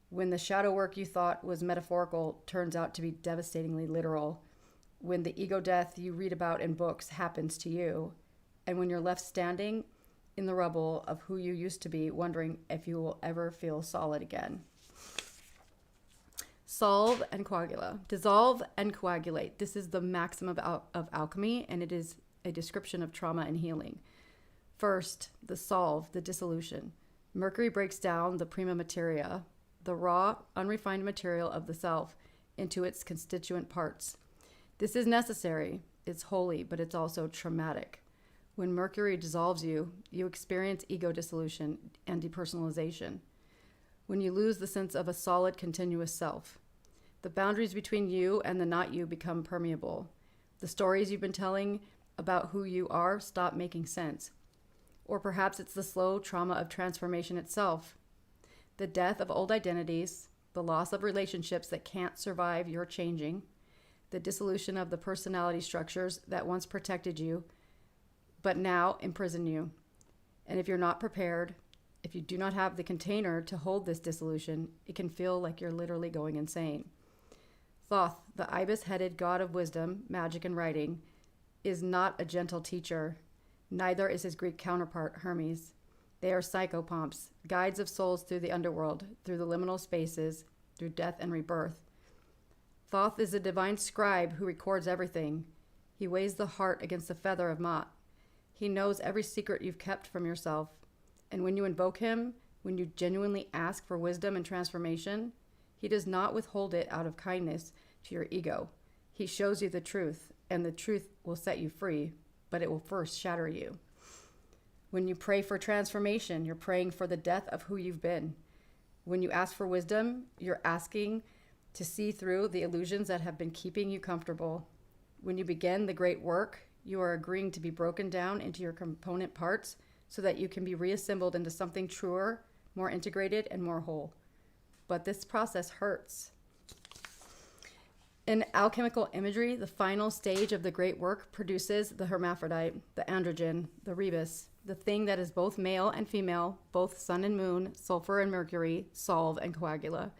When the shadow work you thought was metaphorical turns out to be devastatingly literal. When the ego death you read about in books happens to you, and when you're left standing in the rubble of who you used to be, wondering if you will ever feel solid again. Solve and coagula. Dissolve and coagulate. This is the maxim of alchemy, and it is a description of trauma and healing. First, the solve, the dissolution. Mercury breaks down the prima materia, the raw, unrefined material of the self, into its constituent parts. This is necessary, it's holy, but it's also traumatic. When Mercury dissolves you, you experience ego dissolution and depersonalization. When you lose the sense of a solid, continuous self, the boundaries between you and the not you become permeable. The stories you've been telling about who you are stop making sense. Or perhaps it's the slow trauma of transformation itself. The death of old identities, the loss of relationships that can't survive your changing, the dissolution of the personality structures that once protected you, but now imprison you. And if you're not prepared, if you do not have the container to hold this dissolution, it can feel like you're literally going insane. Thoth, the ibis-headed god of wisdom, magic, and writing, is not a gentle teacher. Neither is his Greek counterpart, Hermes. They are psychopomps, guides of souls through the underworld, through the liminal spaces, through death and rebirth. Thoth is a divine scribe who records everything. He weighs the heart against the feather of Ma'at. He knows every secret you've kept from yourself. And when you invoke him, when you genuinely ask for wisdom and transformation, he does not withhold it out of kindness to your ego. He shows you the truth, and the truth will set you free, but it will first shatter you. When you pray for transformation, you're praying for the death of who you've been. When you ask for wisdom, you're asking to see through the illusions that have been keeping you comfortable. When you begin the great work, you are agreeing to be broken down into your component parts so that you can be reassembled into something truer, more integrated, and more whole. But this process hurts. In alchemical imagery, the final stage of the great work produces the hermaphrodite, the androgyne, the rebus, the thing that is both male and female, both sun and moon, sulfur and mercury, solve and coagula.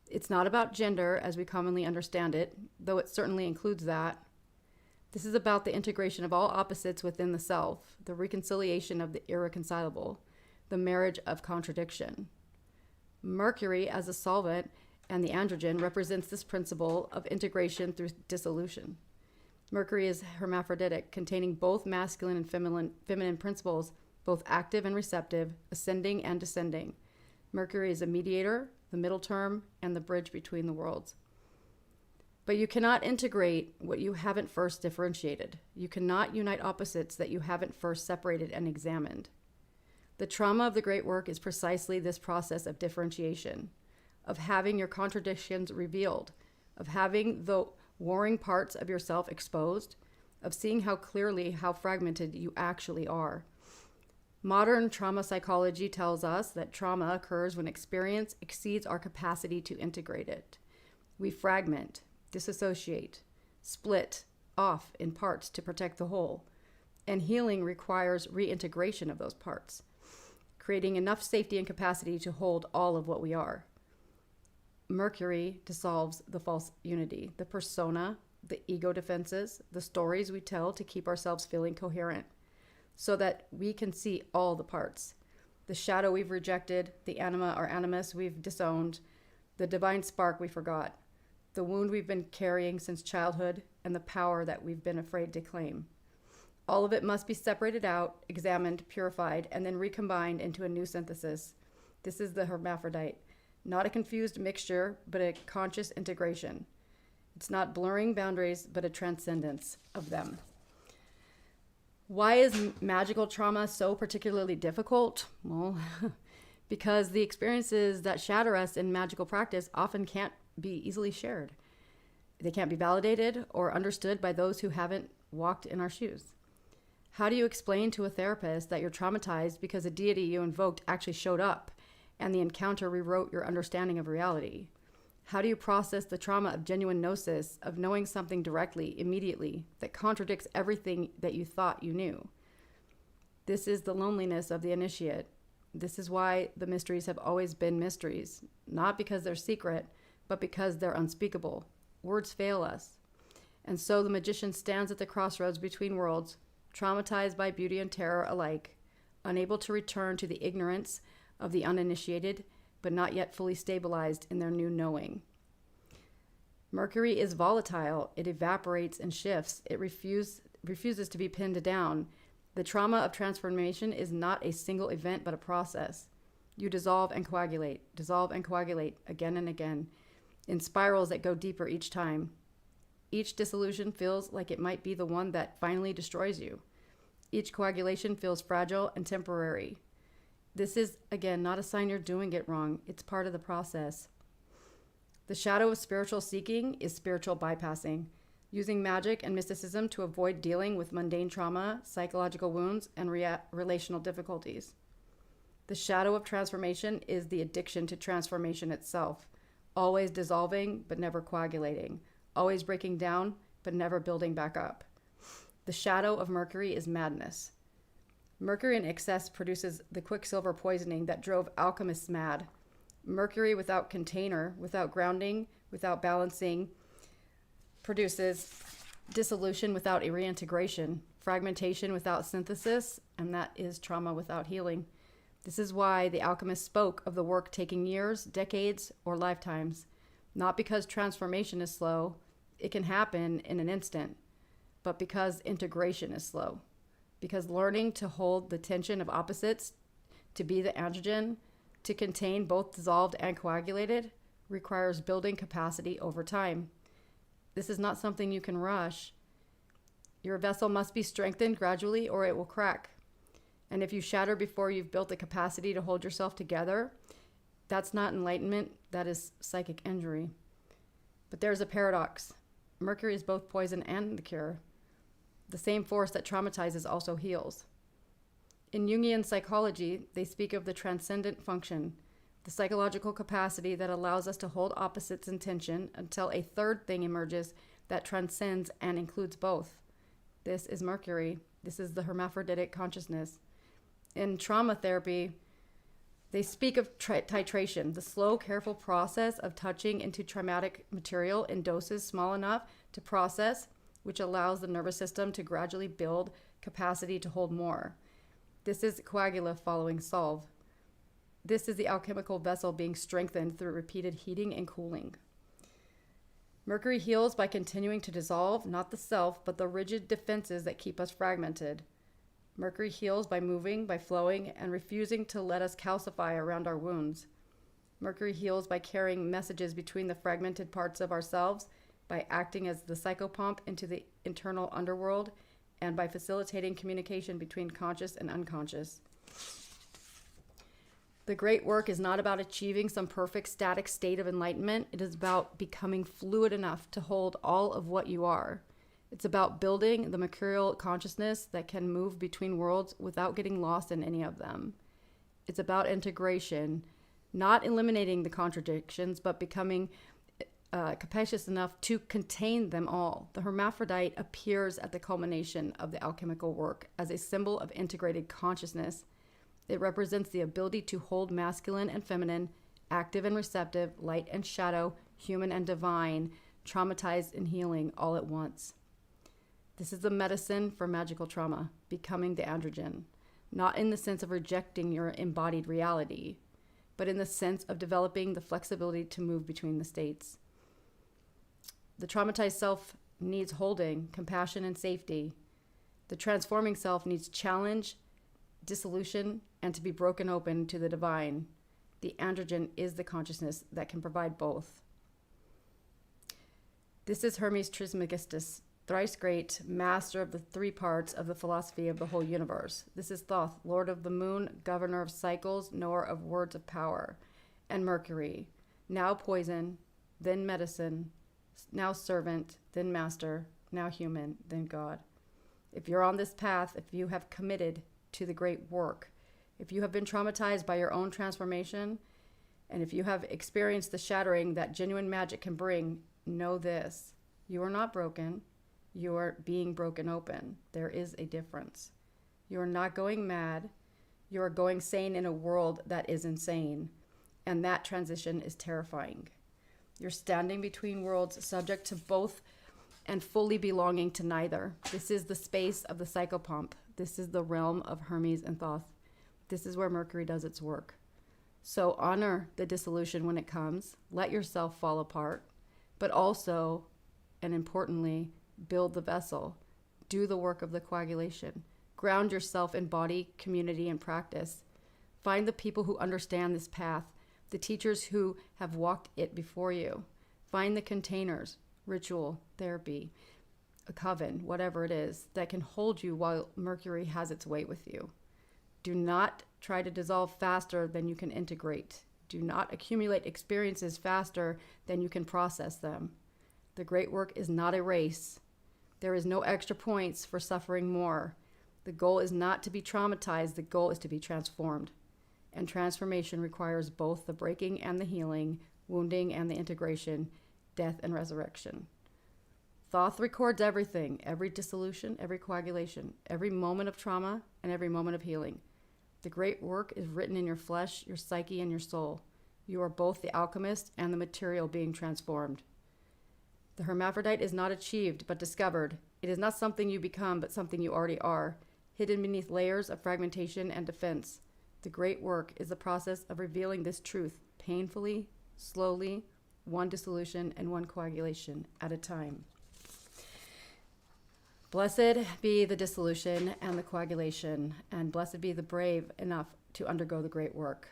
It's not about gender as we commonly understand it, though it certainly includes that. This is about the integration of all opposites within the self, the reconciliation of the irreconcilable, the marriage of contradiction. Mercury as a solvent and the androgyne represents this principle of integration through dissolution. Mercury is hermaphroditic, containing both masculine and feminine principles, both active and receptive, ascending and descending. Mercury is a mediator, the middle term, and the bridge between the worlds. But you cannot integrate what you haven't first differentiated. You cannot unite opposites that you haven't first separated and examined. The trauma of the great work is precisely this process of differentiation, of having your contradictions revealed, of having the warring parts of yourself exposed, of seeing how clearly how fragmented you actually are. Modern trauma psychology tells us that trauma occurs when experience exceeds our capacity to integrate it. We fragment, disassociate, split off in parts to protect the whole, and healing requires reintegration of those parts, creating enough safety and capacity to hold all of what we are. Mercury dissolves the false unity, the persona, the ego defenses, the stories we tell to keep ourselves feeling coherent, so that we can see all the parts. The shadow we've rejected, the anima or animus we've disowned, the divine spark we forgot, the wound we've been carrying since childhood, and the power that we've been afraid to claim. All of it must be separated out, examined, purified, and then recombined into a new synthesis. This is the hermaphrodite. Not a confused mixture, but a conscious integration. It's not blurring boundaries, but a transcendence of them. Why is magical trauma so particularly difficult? Well, because the experiences that shatter us in magical practice often can't be easily shared. They can't be validated or understood by those who haven't walked in our shoes. How do you explain to a therapist that you're traumatized because a deity you invoked actually showed up and the encounter rewrote your understanding of reality? How do you process the trauma of genuine gnosis, of knowing something directly, immediately, that contradicts everything that you thought you knew? This is the loneliness of the initiate. This is why the mysteries have always been mysteries, not because they're secret, but because they're unspeakable. Words fail us. And so the magician stands at the crossroads between worlds, traumatized by beauty and terror alike, unable to return to the ignorance of the uninitiated, but not yet fully stabilized in their new knowing. Mercury is volatile. It evaporates and shifts. It refuses to be pinned down. The trauma of transformation is not a single event, but a process. You dissolve and coagulate again and again, in spirals that go deeper each time. Each dissolution feels like it might be the one that finally destroys you. Each coagulation feels fragile and temporary. This is, again, not a sign you're doing it wrong. It's part of the process. The shadow of spiritual seeking is spiritual bypassing, using magic and mysticism to avoid dealing with mundane trauma, psychological wounds, and relational difficulties. The shadow of transformation is the addiction to transformation itself, always dissolving but never coagulating, always breaking down but never building back up. The shadow of Mercury is madness. Mercury in excess produces the quicksilver poisoning that drove alchemists mad. Mercury without container, without grounding, without balancing, produces dissolution without reintegration, fragmentation without synthesis, and that is trauma without healing. This is why the alchemists spoke of the work taking years, decades, or lifetimes. Not because transformation is slow, it can happen in an instant, but because integration is slow. Because learning to hold the tension of opposites, to be the androgyne, to contain both dissolved and coagulated, requires building capacity over time. This is not something you can rush. Your vessel must be strengthened gradually or it will crack. And if you shatter before you've built the capacity to hold yourself together, that's not enlightenment, that is psychic injury. But there's a paradox. Mercury is both poison and the cure. The same force that traumatizes also heals. In Jungian psychology, they speak of the transcendent function, the psychological capacity that allows us to hold opposites in tension until a third thing emerges that transcends and includes both. This is Mercury. This is the hermaphroditic consciousness. In trauma therapy, they speak of titration, the slow, careful process of touching into traumatic material in doses small enough to process, which allows the nervous system to gradually build capacity to hold more. This is coagula following solve. This is the alchemical vessel being strengthened through repeated heating and cooling. Mercury heals by continuing to dissolve, not the self, but the rigid defenses that keep us fragmented. Mercury heals by moving, by flowing, and refusing to let us calcify around our wounds. Mercury heals by carrying messages between the fragmented parts of ourselves, by acting as the psychopomp into the internal underworld, and by facilitating communication between conscious and unconscious. The great work is not about achieving some perfect static state of enlightenment. It is about becoming fluid enough to hold all of what you are. It's about building the mercurial consciousness that can move between worlds without getting lost in any of them. It's about integration, not eliminating the contradictions, but becoming capacious enough to contain them all. The hermaphrodite appears at the culmination of the alchemical work as a symbol of integrated consciousness. It represents the ability to hold masculine and feminine, active and receptive, light and shadow, human and divine, traumatized and healing all at once. This is the medicine for magical trauma, becoming the androgyne, not in the sense of rejecting your embodied reality, but in the sense of developing the flexibility to move between the states. The traumatized self needs holding, compassion, and safety. The transforming self needs challenge, dissolution, and to be broken open to the divine. The androgyne is the consciousness that can provide both. This is Hermes Trismegistus, thrice great, master of the three parts of the philosophy of the whole universe. This is Thoth, lord of the moon, governor of cycles, knower of words of power. And Mercury, now poison, then medicine, now servant, then master, now human, then God. If you're on this path, if you have committed to the great work, if you have been traumatized by your own transformation, and if you have experienced the shattering that genuine magic can bring, know this: you are not broken. You are being broken open. There is a difference. You are not going mad. You are going sane in a world that is insane. And that transition is terrifying. You're standing between worlds, subject to both and fully belonging to neither. This is the space of the psychopomp. This is the realm of Hermes and Thoth. This is where Mercury does its work. So honor the dissolution when it comes. Let yourself fall apart. But also, and importantly, build the vessel. Do the work of the coagulation. Ground yourself in body, community, and practice. Find the people who understand this path, the teachers who have walked it before you. Find the containers, ritual, therapy, a coven, whatever it is, that can hold you while Mercury has its way with you. Do not try to dissolve faster than you can integrate. Do not accumulate experiences faster than you can process them. The great work is not a race. There is no extra points for suffering more. The goal is not to be traumatized. The goal is to be transformed. And transformation requires both the breaking and the healing, wounding and the integration, death and resurrection. Thoth records everything, every dissolution, every coagulation, every moment of trauma, and every moment of healing. The great work is written in your flesh, your psyche, and your soul. You are both the alchemist and the material being transformed. The hermaphrodite is not achieved, but discovered. It is not something you become, but something you already are, hidden beneath layers of fragmentation and defense. The great work is the process of revealing this truth painfully, slowly, one dissolution and one coagulation at a time. Blessed be the dissolution and the coagulation, and blessed be the brave enough to undergo the great work.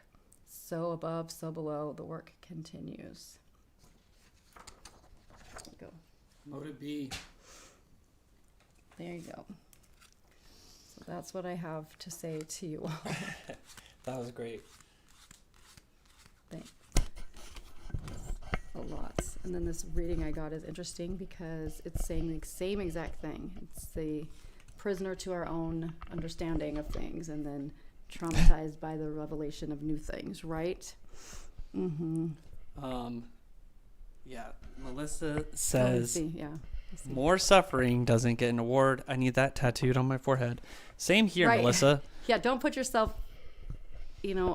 So above, so below, the work continues. Go. Mote it be. There you go. So that's what I have to say to you all. That was great. Thanks. A lot. And then this reading I got is interesting because it's saying the same exact thing. It's the prisoner to our own understanding of things and then traumatized by the revelation of new things, right? Mm-hmm. Yeah, Melissa Let's says, see. Yeah. Let's see. more suffering doesn't get an award. I need that tattooed on my forehead. Same here, Right. Melissa. Yeah, don't put yourself,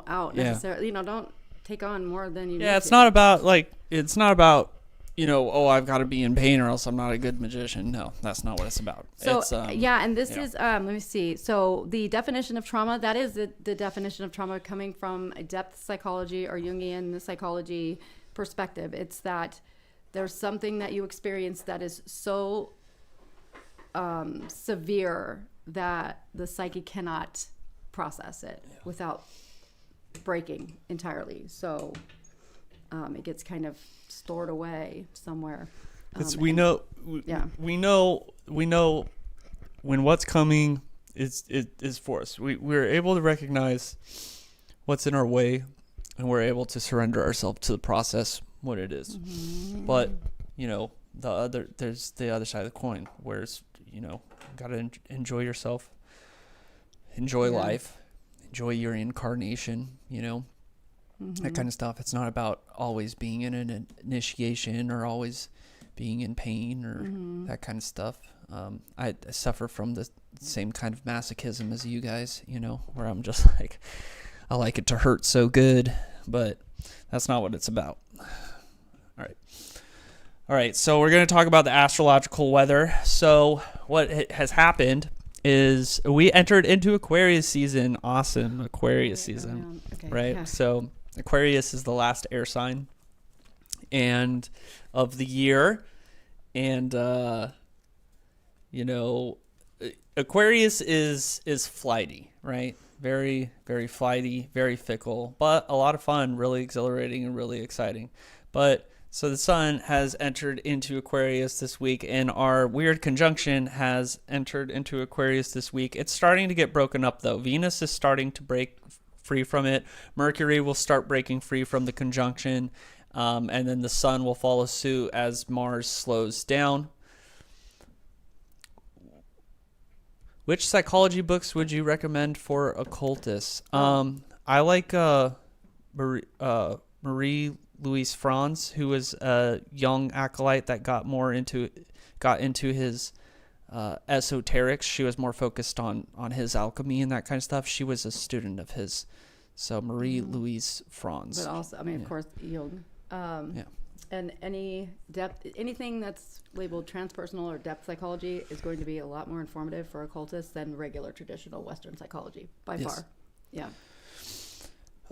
out Yeah. necessarily. Don't take on more than you need Yeah, it's to. not about, oh, I've got to be in pain or else I'm not a good magician. No, that's not what it's about. So, It's, and this yeah. is, let me see. So the definition of trauma, that is the definition of trauma coming from a depth psychology or Jungian psychology perspective. It's that there's something that you experience that is so severe that the psyche cannot process it without breaking entirely. So it gets kind of stored away somewhere. we know when what's coming is for us. We're able to recognize what's in our way, and we're able to surrender ourselves to the process, what it is. Mm-hmm. But there's the other side of the coin, where it's gotta enjoy yourself, enjoy life, enjoy your incarnation. That kind of stuff. It's not about always being in an initiation or always being in pain or that kind of stuff. I suffer from the same kind of masochism as you guys, where I'm just like, I like it to hurt so good, but that's not what it's about. All right. So we're going to talk about the astrological weather. So what has happened is we entered into Aquarius season. Awesome. Aquarius season. Okay. Right. Yeah. So Aquarius is the last air sign and of the year. And, Aquarius is flighty, right? Very, very flighty, very fickle, but a lot of fun, really exhilarating and really exciting. But so the sun has entered into Aquarius this week, and our weird conjunction has entered into Aquarius this week. It's starting to get broken up, though. Venus is starting to break free from it. Mercury will start breaking free from the conjunction, and then the sun will follow suit as Mars slows down. Which psychology books would you recommend for occultists? I like Marie Louise Franz, who was a young acolyte that got into his Esoteric. She was more focused on his alchemy and that kind of stuff. She was a student of his. So Marie Louise Franz. But also, I mean, of course, Jung. And anything that's labeled transpersonal or depth psychology is going to be a lot more informative for occultists than regular traditional Western psychology by far. Yeah.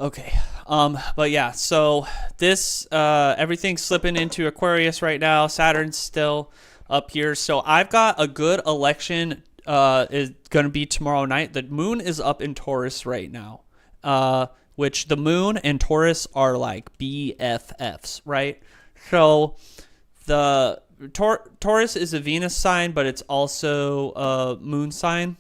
Okay. But yeah, so this, everything's slipping into Aquarius right now. Saturn's still up here. So I've got a good election, is going to be tomorrow night. The moon is up in Taurus right now, which the moon and Taurus are like BFFs, right? So the Taurus is a Venus sign, but it's also a moon sign.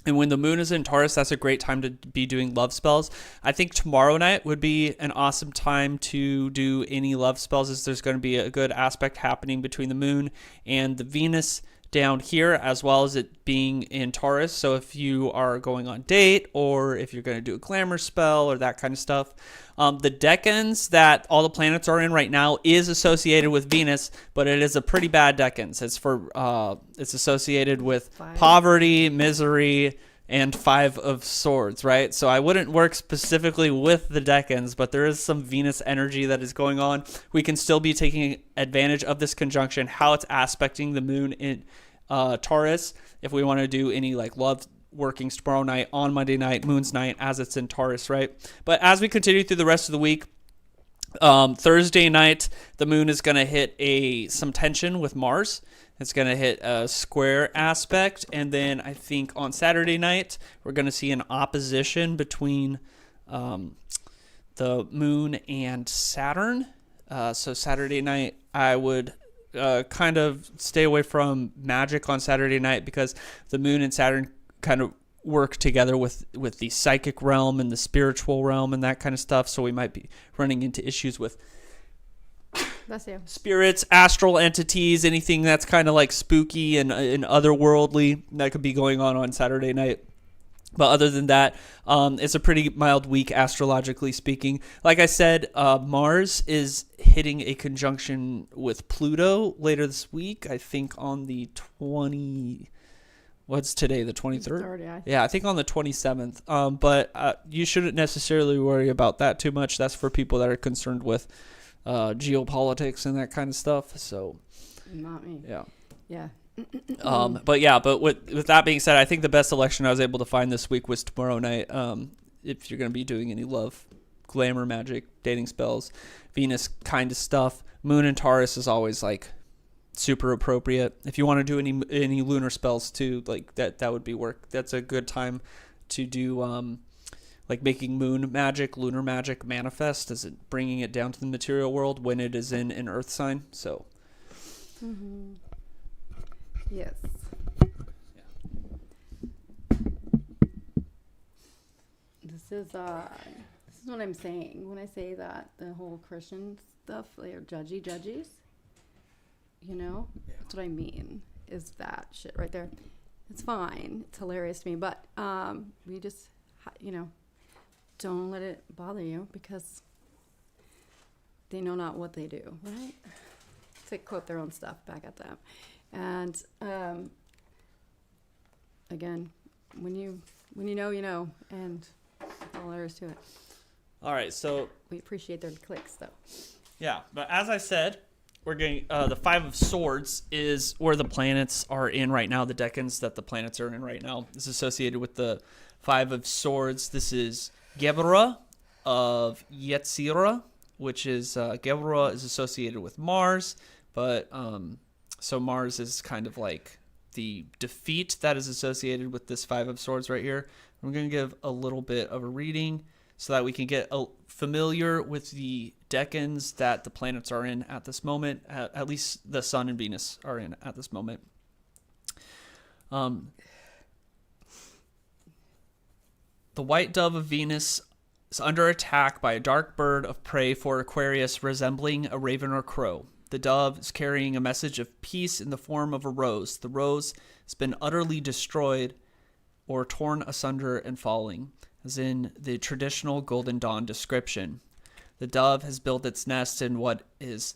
And when the moon is in Taurus, that's a great time to be doing love spells. I think tomorrow night would be an awesome time to do any love spells, as there's going to be a good aspect happening between the moon and the Venus down here, as well as it being in Taurus. So if you are going on date, or if you're going to do a glamour spell or that kind of stuff, the decans that all the planets are in right now is associated with Venus, but it is a pretty bad decans. It's associated with poverty, misery, and 5 of Swords, right? So I wouldn't work specifically with the decans, but there is some Venus energy that is going on. We can still be taking advantage of this conjunction, how it's aspecting the moon in Taurus, if we want to do any like love workings tomorrow night, on Monday night, moon's night, as it's in Taurus, right? But as we continue through the rest of the week, Thursday night, the moon is going to hit some tension with Mars. It's going to hit a square aspect. And then I think on Saturday night, we're going to see an opposition between the moon and Saturn. So Saturday night, I would kind of stay away from magic on Saturday night, because the moon and Saturn kind of work together with the psychic realm and the spiritual realm and that kind of stuff. So we might be running into issues with spirits, astral entities, anything that's kind of like spooky and otherworldly that could be going on Saturday night. But other than that, it's a pretty mild week astrologically speaking. Like I said, Mars is hitting a conjunction with Pluto later this week. I think on the what's today, the 23rd? Yeah, I think on the 27th. But you shouldn't necessarily worry about that too much. That's for people that are concerned with geopolitics and that kind of stuff. So, not me. Yeah. But with that being said, I think the best election I was able to find this week was tomorrow night. If you're going to be doing any love, glamour, magic, dating spells, Venus kind of stuff, moon and Taurus is always like super appropriate. If you want to do any lunar spells too, like that would be work. That's a good time to do like making moon magic, lunar magic manifest, as it bringing it down to the material world when it is in an earth sign. So yes. This is what I'm saying when I say that the whole Christian stuff, they are judgies. You know, that's what I mean. Is that shit right there? It's fine. It's hilarious to me, but we just, don't let it bother you, because they know not what they do, right? To quote their own stuff back at them. And again, when you know, you know, and that's all there is to it. All right, so we appreciate their clicks, though. Yeah, but as I said, we're getting the 5 of Swords is where the planets are in right now. The decans that the planets are in right now is associated with the 5 of Swords. This is Gebra of Yetzirah, which is Gebra is associated with Mars, but so Mars is kind of like the defeat that is associated with this 5 of Swords right here. I'm going to give a little bit of a reading so that we can get familiar with the decans that the planets are in at this moment, at least the Sun and Venus are in at this moment. The white dove of Venus is under attack by a dark bird of prey for Aquarius resembling a raven or crow. The dove is carrying a message of peace in the form of a rose. The rose has been utterly destroyed or torn asunder and falling, as in the traditional Golden Dawn description. The dove has built its nest in what is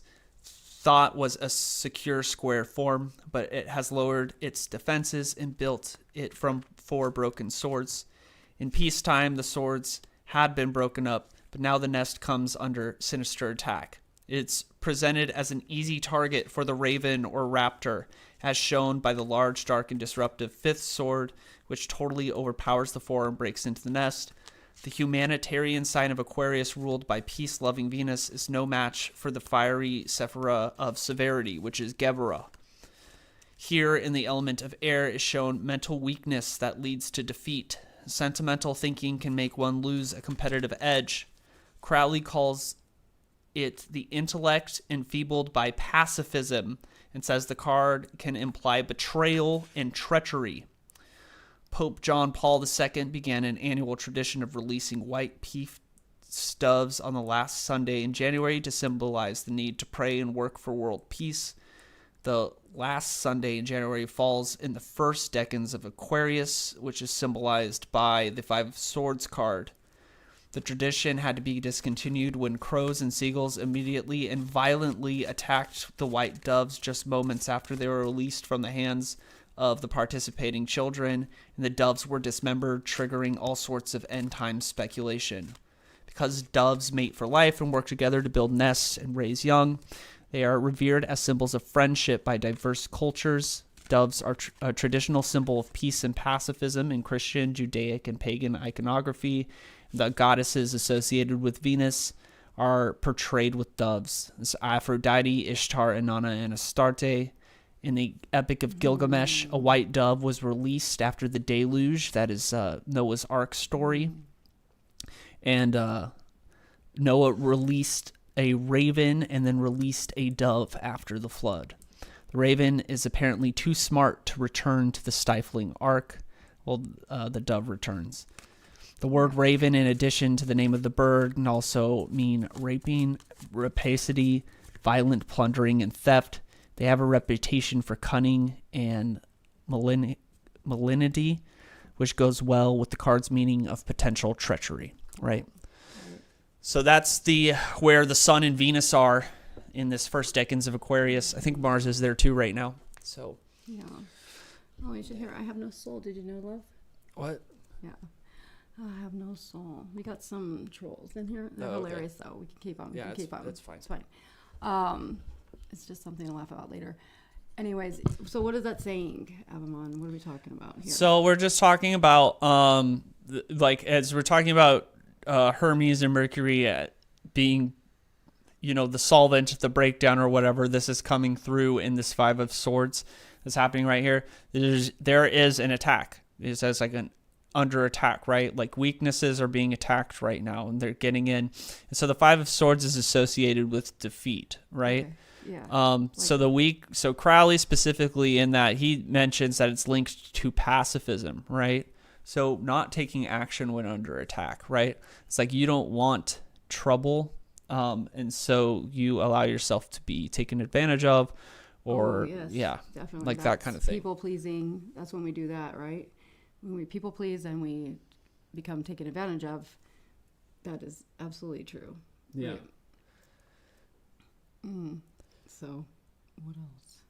thought was a secure square form, but it has lowered its defenses and built it from 4 broken swords. In peacetime, the swords had been broken up, but now the nest comes under sinister attack. It's presented as an easy target for the raven or raptor, as shown by the large, dark, and disruptive 5th sword, which totally overpowers the 4 and breaks into the nest. The humanitarian sign of Aquarius, ruled by peace-loving Venus, is no match for the fiery Sephira of severity, which is Gebera. Here, in the element of air, is shown mental weakness that leads to defeat. Sentimental thinking can make one lose a competitive edge. Crowley calls it the intellect enfeebled by pacifism, and says the card can imply betrayal and treachery. Pope John Paul II began an annual tradition of releasing white peace doves on the last Sunday in January to symbolize the need to pray and work for world peace. The last Sunday in January falls in the first decans of Aquarius, which is symbolized by the 5 of Swords card. The tradition had to be discontinued when crows and seagulls immediately and violently attacked the white doves just moments after they were released from the hands of the participating children, and the doves were dismembered, triggering all sorts of end-time speculation. Because doves mate for life and work together to build nests and raise young, they are revered as symbols of friendship by diverse cultures. Doves are a traditional symbol of peace and pacifism in Christian, Judaic, and pagan iconography. The goddesses associated with Venus are portrayed with doves. It's Aphrodite, Ishtar, Inanna, and Astarte. In the Epic of Gilgamesh, a white dove was released after the deluge. That is Noah's Ark story. And Noah released a raven and then released a dove after the flood. The raven is apparently too smart to return to the stifling ark. Well, the dove returns. The word raven, in addition to the name of the bird, can also mean rapine, rapacity, violent plundering, and theft. They have a reputation for cunning and malignity, which goes well with the card's meaning of potential treachery, right? So that's where the Sun and Venus are in this first decans of Aquarius. I think Mars is there too right now. So yeah. Oh, you should hear I Have No Soul. Did you know, love? What? Yeah. I have no soul. We got some trolls in here. They're hilarious, though. We can keep on. Yeah, keep on. It's fine. It's fine. It's just something to laugh about later. Anyways, so what is that saying, Abammon? What are we talking about here? So we're just talking about, as we're talking about Hermes and Mercury being, the solvent, the breakdown or whatever. This is coming through in this 5 of Swords that's happening right here. There is an attack. It says like an under attack, right? Like weaknesses are being attacked right now and they're getting in. And so the 5 of Swords is associated with defeat, right? Okay. Yeah. So Crowley specifically in that he mentions that it's linked to pacifism, right? So not taking action when under attack, right? It's like you don't want trouble, and so you allow yourself to be taken advantage of, or definitely. Like that kind of thing. People pleasing. That's when we do that, right? When we people please and we become taken advantage of. That is absolutely true. Yeah. Right? So, what else?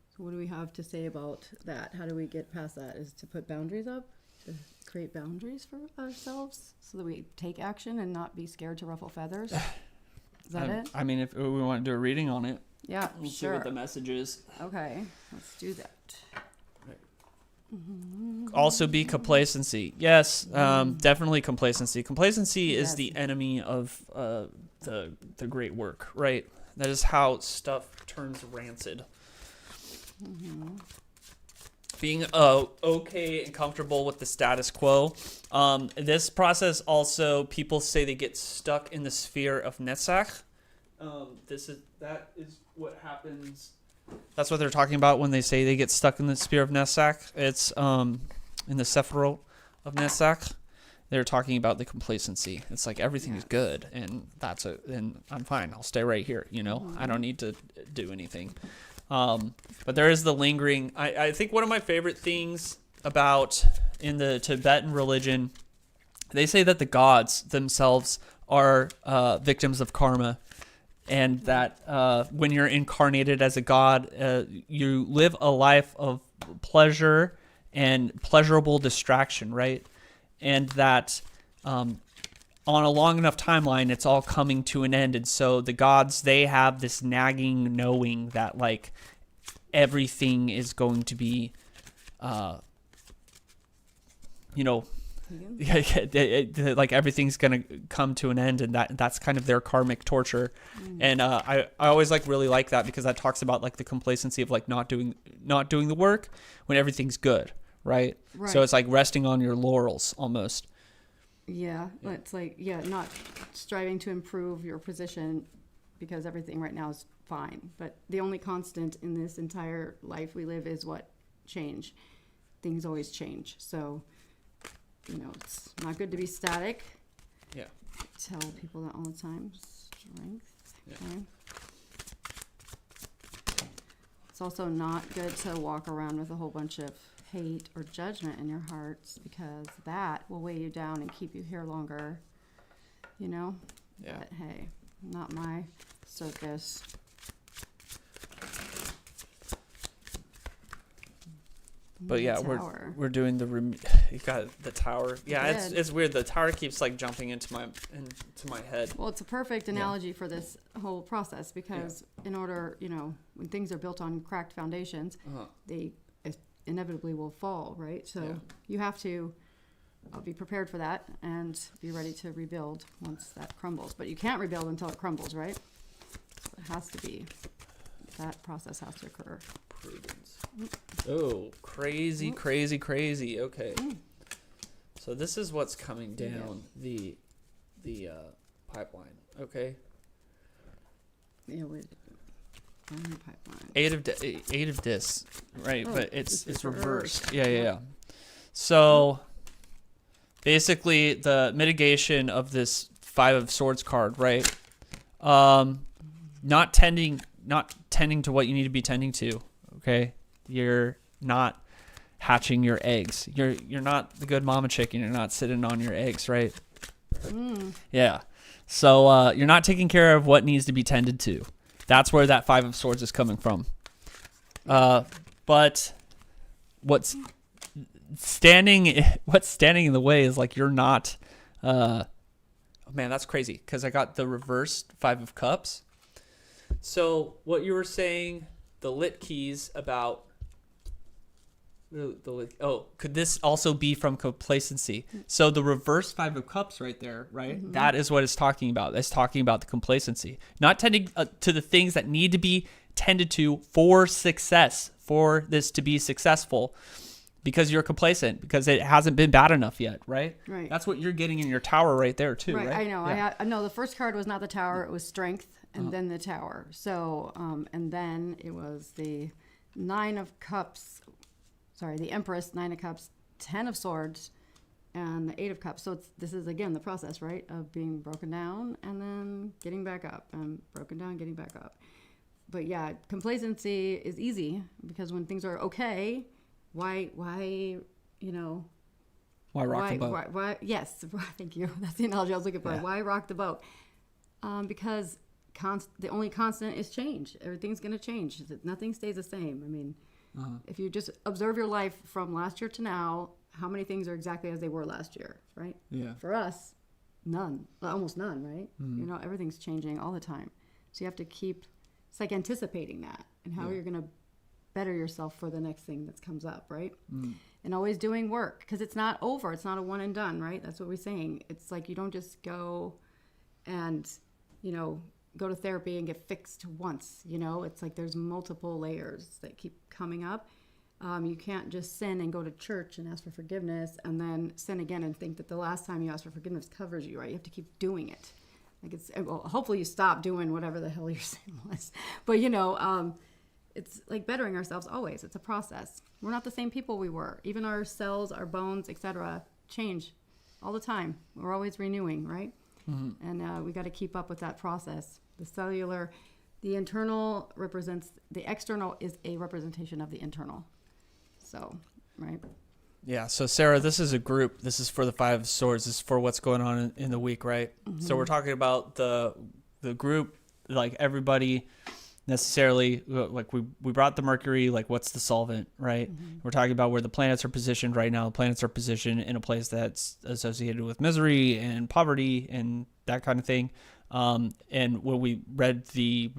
So what do we have to say about that? How do we get past that? Is to put boundaries up, to create boundaries for ourselves so that we take action and not be scared to ruffle feathers? Is that it? I mean, if we want to do a reading on it, yeah, we'll sure. see what the message is. Okay, let's do that. Also be complacency. Yes, definitely complacency. Complacency is the enemy of the great work, right? That is how stuff turns rancid. Mm-hmm. Being okay and comfortable with the status quo. This process also, people say they get stuck in the sphere of Netzach. That is what happens. That's what they're talking about when they say they get stuck in the sphere of Netzach. It's in the Sephiroth of Netzach. They're talking about the complacency. It's like everything is good, and and I'm fine. I'll stay right here. I don't need to do anything. But there is the lingering. I think one of my favorite things about in the Tibetan religion, they say that the gods themselves are victims of karma. and that when you're incarnated as a god, you live a life of pleasure and pleasurable distraction, right? And that on a long enough timeline, it's all coming to an end. And so the gods, they have this nagging knowing that like everything is going to be, like everything's gonna come to an end, and that's kind of their karmic torture. And I always really like that, because that talks about like the complacency of like not doing the work when everything's good, right? So it's like resting on your laurels almost. Yeah, it's like not striving to improve your position because everything right now is fine. But the only constant in this entire life we live is what? Change. Things always change. So it's not good to be static. Yeah. Tell people that all the time. Strength. Yeah. Okay. It's also not good to walk around with a whole bunch of hate or judgment in your hearts, because that will weigh you down and keep you here longer. Yeah. But hey, not my circus. But yeah, we're doing you got the tower. Yeah, it's weird. The tower keeps like jumping into my head. Well, it's a perfect analogy for this whole process, because in order, when things are built on cracked foundations, they inevitably will fall, right? So you have to be prepared for that and be ready to rebuild once that crumbles. But you can't rebuild until it crumbles, right? So it has to be. That process has to occur. Prudence. Oh, crazy. Okay. So this is what's coming down the pipeline. Okay. Yeah, pipeline. Eight of discs, right? Oh, but it's reversed. reversed. Yeah. So basically, the mitigation of this Five of Swords card, right? Not tending to what you need to be tending to. Okay, you're not hatching your eggs. You're not the good mama chicken. You're not sitting on your eggs, right? Yeah. So you're not taking care of what needs to be tended to. That's where that Five of Swords is coming from. But what's standing in the way is like you're not. Oh man, that's crazy, because I got the reversed Five of Cups. So what you were saying, the lit keys about could this also be from complacency? So the reverse Five of Cups right there, right? Mm-hmm. That is what it's talking about. It's talking about the complacency, not tending to the things that need to be tended to for success, for this to be successful, because you're complacent, because it hasn't been bad enough yet, right? Right. That's what you're getting in your tower right there too, right? I know. Yeah. I know the first card was not the tower; it was strength, and then the tower. So, and then it was the Nine of Cups. Sorry, the Empress, Nine of Cups, 10 of Swords, and the Eight of Cups. So this is, again, the process, right, of being broken down and then getting back up, and broken down, getting back up. But yeah, complacency is easy, because when things are okay, why rock the boat? Why, yes, thank you. That's the analogy I was looking for. Yeah. Why rock the boat? Because the only constant is change. Everything's going to change. Nothing stays the same. I mean, if you just observe your life from last year to now, how many things are exactly as they were last year, right? Yeah. For us, none. Almost none, right? Mm-hmm. Everything's changing all the time. So you have to it's like anticipating that and how you're going to better yourself for the next thing that comes up, right? Mm. And always doing work, because it's not over. It's not a one and done, right? That's what we're saying. It's like you don't just go and, go to therapy and get fixed once, it's like there's multiple layers that keep coming up. You can't just sin and go to church and ask for forgiveness and then sin again and think that the last time you asked for forgiveness covers you, right? You have to keep doing it. Hopefully you stop doing whatever the hell your sin was. But, it's like bettering ourselves always. It's a process. We're not the same people we were. Even our cells, our bones, etc., change all the time. We're always renewing, right? Mm-hmm. And we got to keep up with that process. The cellular, the internal represents, the external is a representation of the internal. So, right? Yeah. So, Sarah, this is a group. This is for the Five of Swords. This is for what's going on in the week, right? Mm-hmm. So we're talking about the group like everybody necessarily, like we brought the Mercury, like what's the solvent, right? We're talking about where the planets are positioned right now. The planets are positioned in a place that's associated with misery and poverty and that kind of thing. And when we read the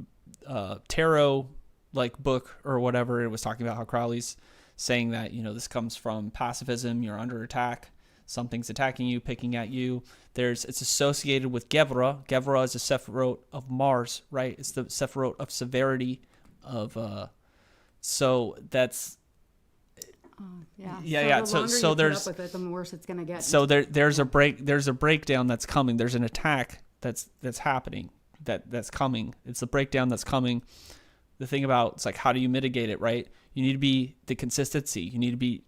tarot like book or whatever, it was talking about how Crowley's saying that, you know, this comes from pacifism, you're under attack, something's attacking you, picking at you. It's associated with Gevra. Gevra is a Sephiroth of Mars, right? It's the Sephiroth of severity of so that's yeah. So So there's up with it, the worse it's gonna get. So there's a breakdown that's coming. There's an attack that's happening. That's coming. It's a breakdown that's coming. The thing about it's like, how do you mitigate it, right? You need to be the consistency. You need to be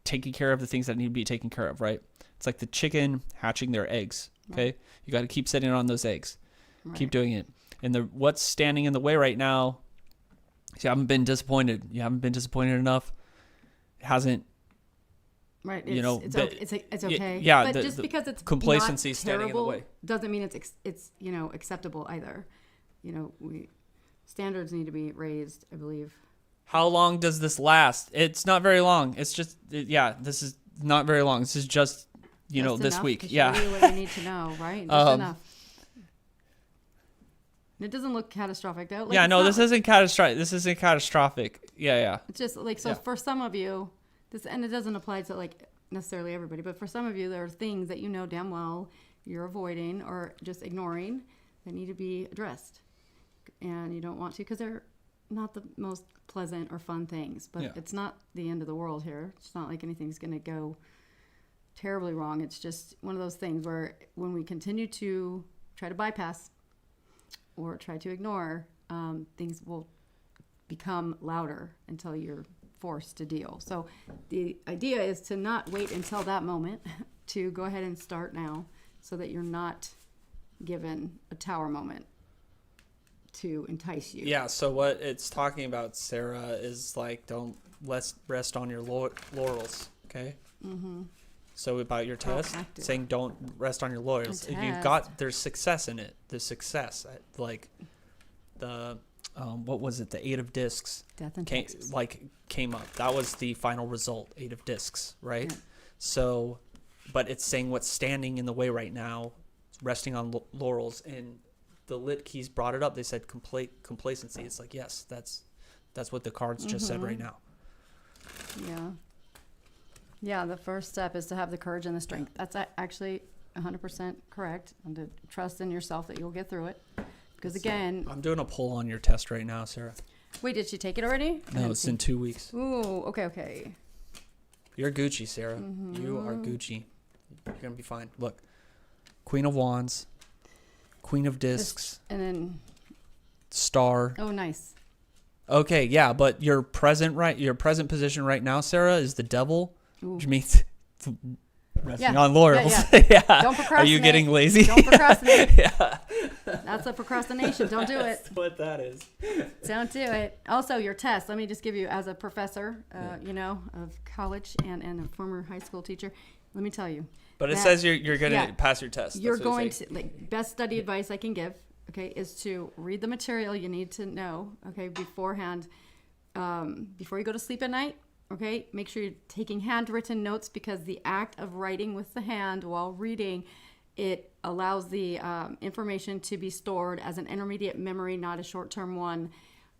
taking care of the things that need to be taken care of, right? It's like the chicken hatching their eggs. Okay, right. You got to keep sitting on those eggs. Right. Keep doing it. And what's standing in the way right now? You haven't been disappointed. You haven't been disappointed enough. It hasn't. Right. It's okay. Yeah. But just because it's complacency not standing terrible, in the way doesn't mean it's acceptable either. Standards need to be raised, I believe. How long does this last? It's not very long. It's just this is not very long. This is just this week. Yeah. Show you what you need to know, right? Just enough. It doesn't look catastrophic though. This isn't catastrophic. This isn't catastrophic. Yeah. It's just for some of you, and it doesn't apply to like necessarily everybody, but for some of you, there are things that you know damn well you're avoiding or just ignoring that need to be addressed, and you don't want to because they're not the most pleasant or fun things. But it's not the end of the world here. It's not like anything's going to go terribly wrong. It's just one of those things where when we continue to try to bypass or try to ignore, things will become louder until you're forced to deal. So the idea is to not wait until that moment, to go ahead and start now so that you're not given a tower moment to entice you. Yeah, so what it's talking about, Sarah, is like don't rest on your laurels, okay? Mm-hmm. So about your test, saying don't rest on your laurels. If you've there's success in it. There's success. Like the, what was it? The 8 of discs. Death and taxes. Came up. That was the final result, 8 of discs, right? Yeah. So, but it's saying what's standing in the way right now, resting on laurels. And the Lit Keys brought it up. They said complacency. It's like, yes, that's what the cards just said right now. Yeah. Yeah, the first step is to have the courage and the strength. That's actually 100% correct, and to trust in yourself that you'll get through it. Because again, I'm doing a poll on your test right now, Sarah. Wait, did she take it already? No, it's in 2 weeks. Ooh, okay. You're Gucci, Sarah. Mm-hmm. You are Gucci. You're gonna be fine. Look, Queen of Wands, Queen of Discs, and then Star. Oh, nice. Okay, yeah, but your present position right now, Sarah, is the Devil. Ooh. Which means resting on laurels. Yeah. Don't procrastinate. Are you getting lazy? Don't procrastinate. Yeah. That's a procrastination. Don't do it. That's what that is. Don't do it. Also, your test. Let me just give you, as a professor, of college and a former high school teacher, let me tell you. But it says you're going to pass your test. You're going to, best study advice I can give, okay, is to read the material you need to know, okay, beforehand, before you go to sleep at night. Okay, make sure you're taking handwritten notes, because the act of writing with the hand while reading, it allows the information to be stored as an intermediate memory, not a short-term one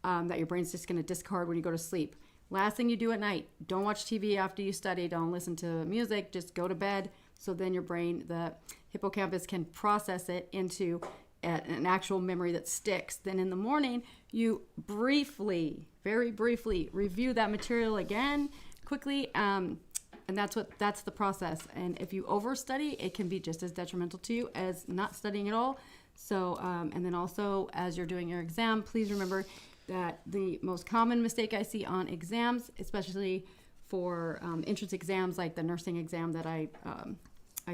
that your brain's just going to discard when you go to sleep. Last thing you do at night, don't watch TV after you study, don't listen to music, just go to bed, so then your brain, the hippocampus, can process it into an actual memory that sticks. Then in the morning, you very briefly review that material again quickly, and that's the process. And if you overstudy, it can be just as detrimental to you as not studying at all. So and then also, as you're doing your exam, please remember that the most common mistake I see on exams, especially for entrance exams like the nursing exam that I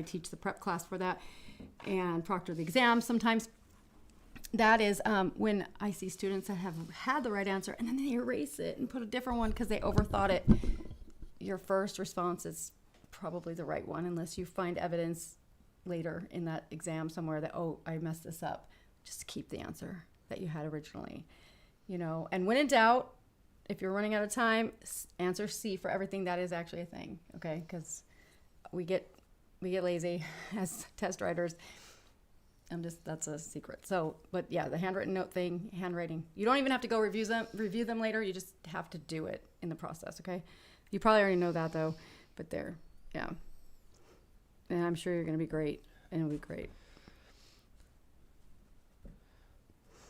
teach the prep class for that, and proctor the exam sometimes, that is when I see students that have had the right answer and then they erase it and put a different one because they overthought it. Your first response is probably the right one, unless you find evidence later in that exam somewhere that, oh, I messed this up. Just keep the answer. that you had originally, you know. And when in doubt, if you're running out of time, answer C for everything. That is actually a thing, okay? Because we get lazy as test writers. That's a secret. So, but yeah, the handwritten note thing, handwriting. You don't even have to go review them later. You just have to do it in the process, okay? You probably already know that though, but there, yeah. And I'm sure you're going to be great, and it'll be great.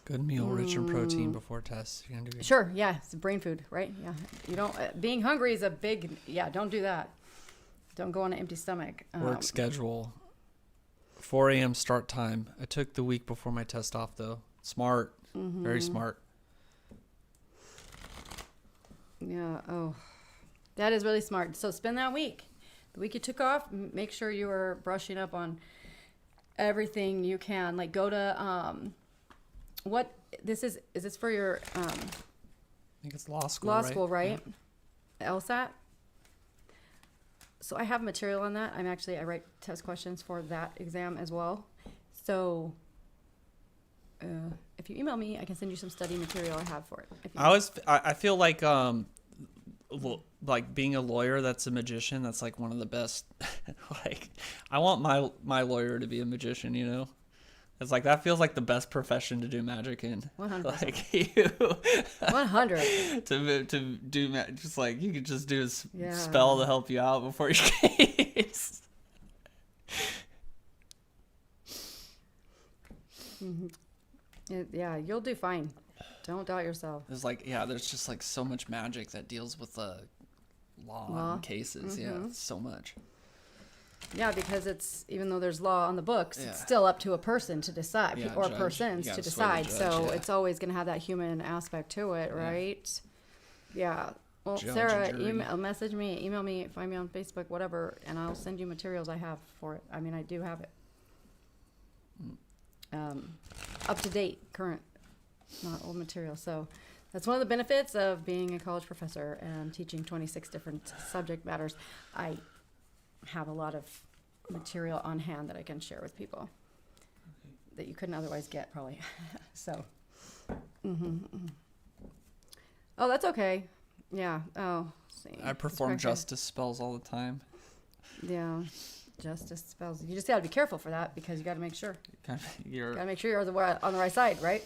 Good meal, rich in protein before tests. You're gonna do good. Sure, yeah, it's brain food, right? Yeah, you don't. Being hungry is a big. Yeah, don't do that. Don't go on an empty stomach. Work schedule. 4 a.m. start time. I took the week before my test off though. Smart, very smart. Yeah. Oh, that is really smart. So spend that week. The week you took off, make sure you are brushing up on everything you can. Like go to what this is this for your I think it's law school. Law right? school, right? Yeah. LSAT. So I have material on that. I write test questions for that exam as well. So if you email me, I can send you some study material I have for it. I feel like being a lawyer that's a magician, that's like one of the best. Like I want my lawyer to be a magician, you know. It's like that feels like the best profession to do magic in. 100%. Like you, 100. to do just like you could just do a spell to help you out before your case. Yeah, you'll do fine. Don't doubt yourself. There's just like so much magic that deals with law and cases. Yeah, so much. Yeah, because it's, even though there's law on the books, it's still up to a person to decide, or judge. persons to decide. It's always going to have that human aspect to it, right? Yeah. Well, Judge Sarah, message me, email me, find me on Facebook, whatever, and I'll send you materials I have for it. I mean, I do have it. Up to date, current, not old material. So that's one of the benefits of being a college professor and teaching 26 different subject matters. I have a lot of material on hand that I can share with people that you couldn't otherwise get, probably. So, oh, that's okay. Yeah. Oh, see. I perform justice spells all the time. Yeah, justice spells. You just got to be careful for that because you got to make sure. You're Got to make sure you're on the right side, right?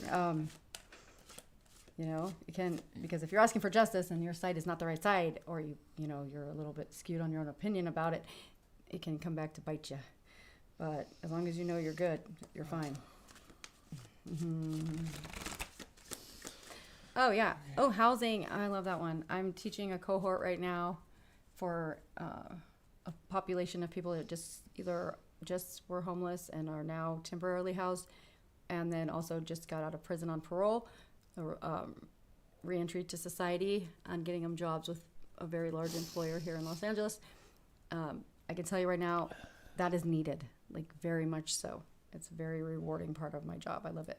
You know, you can, because if you're asking for justice and your side is not the right side, or you're a little bit skewed on your own opinion about it, it can come back to bite you. But as long as you know you're good, you're fine. Oh yeah. Oh, housing. I love that one. I'm teaching a cohort right now for a population of people that just were homeless and are now temporarily housed, and then also just got out of prison on parole. Reentry to society and getting them jobs with a very large employer here in Los Angeles. I can tell you right now, that is needed, like very much so. It's a very rewarding part of my job. I love it.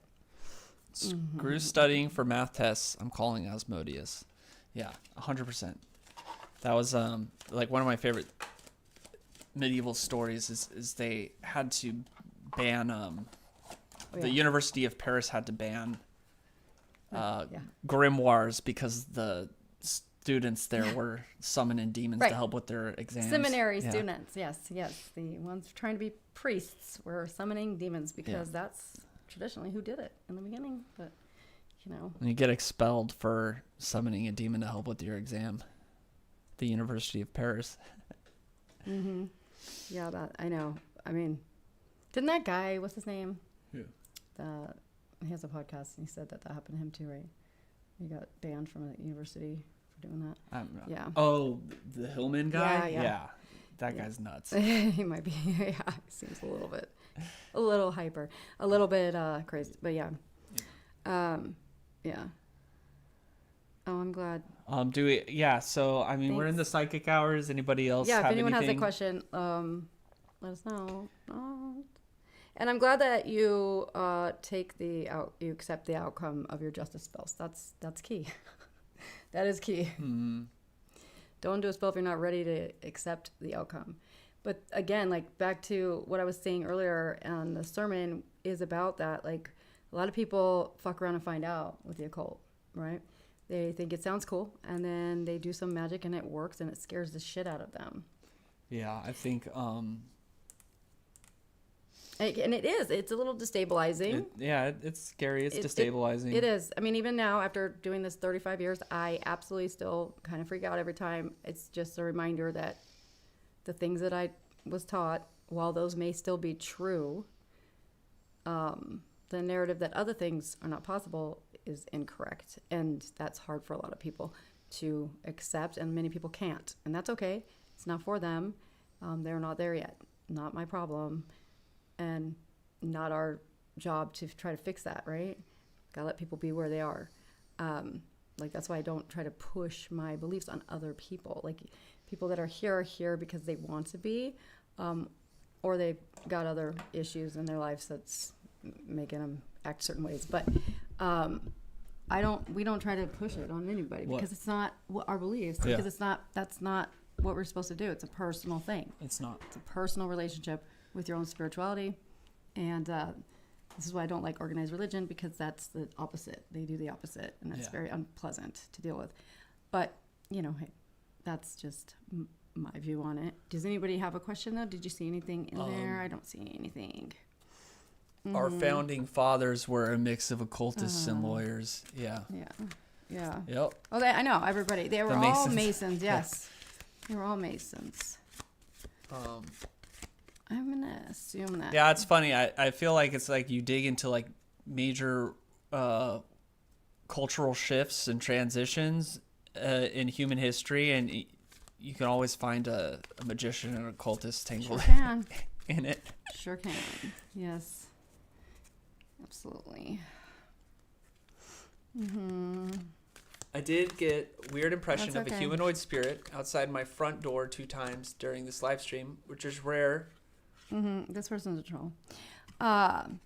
Screw studying for math tests. I'm calling Asmodeus. Yeah, 100%. That was like one of my favorite medieval stories is they had to ban the University of Paris had to ban grimoires because the students there were summoning demons to help with their exams. Seminary students, yes. The ones trying to be priests were summoning demons because that's traditionally who did it in the beginning. But, And you get expelled for summoning a demon to help with your exam. The University of Paris. Yeah, that I know. I mean, didn't that guy, what's his name? Who? He has a podcast, and he said that happened to him too, right? He got banned from a university for doing that. Yeah. Oh, the Hillman guy? Yeah. That guy's nuts. He might be. Yeah, he seems a little hyper, a little bit crazy, but yeah. Yeah. Oh, I'm glad. So I mean, we're in the psychic hours. Anybody else? Yeah, if have anyone has a anything? question, let us know. And I'm glad that you you accept the outcome of your justice spells. That's key. That is key. Don't do a spell if you're not ready to accept the outcome. But again, like back to what I was saying earlier, and the sermon is about that. Like A lot of people fuck around and find out with the occult, right? They think it sounds cool, and then they do some magic and it works, and it scares the shit out of them. Yeah, I think And it is. It's a little destabilizing. it's scary. It's destabilizing. It is. I mean, even now, after doing this 35 years, I absolutely still kind of freak out every time. It's just a reminder that the things that I was taught, while those may still be true, the narrative that other things are not possible is incorrect. And that's hard for a lot of people to accept, and many people can't. And that's okay. It's not for them. They're not there yet. Not my problem. And not our job to try to fix that, right? Gotta let people be where they are. Like, that's why I don't try to push my beliefs on other people. Like, people that are here because they want to be, or they've got other issues in their lives that's making them act certain ways. But we don't try to push it on anybody because it's not our beliefs. Yeah. Because that's not what we're supposed to do. It's a personal thing. It's not. It's a personal relationship with your own spirituality. And this is why I don't like organized religion, because that's the opposite. They do the opposite, and that's very unpleasant to deal with. But, hey, that's just my view on it. Does anybody have a question, though? Did you see anything in there? I don't see anything. Our founding fathers were a mix of occultists and lawyers. Yeah. Yeah. Yep. Oh, I know, everybody. They were all Masons, yes. They were all Masons. I'm going to assume that. Yeah, it's funny. I feel like it's like you dig into like major cultural shifts and transitions in human history, and you can always find a magician and an occultist tangled in it. Sure can. Yes. Absolutely. I did get weird impression That's of a okay. humanoid spirit outside my front door 2 times during this live stream, which is rare. This person's a troll. Can't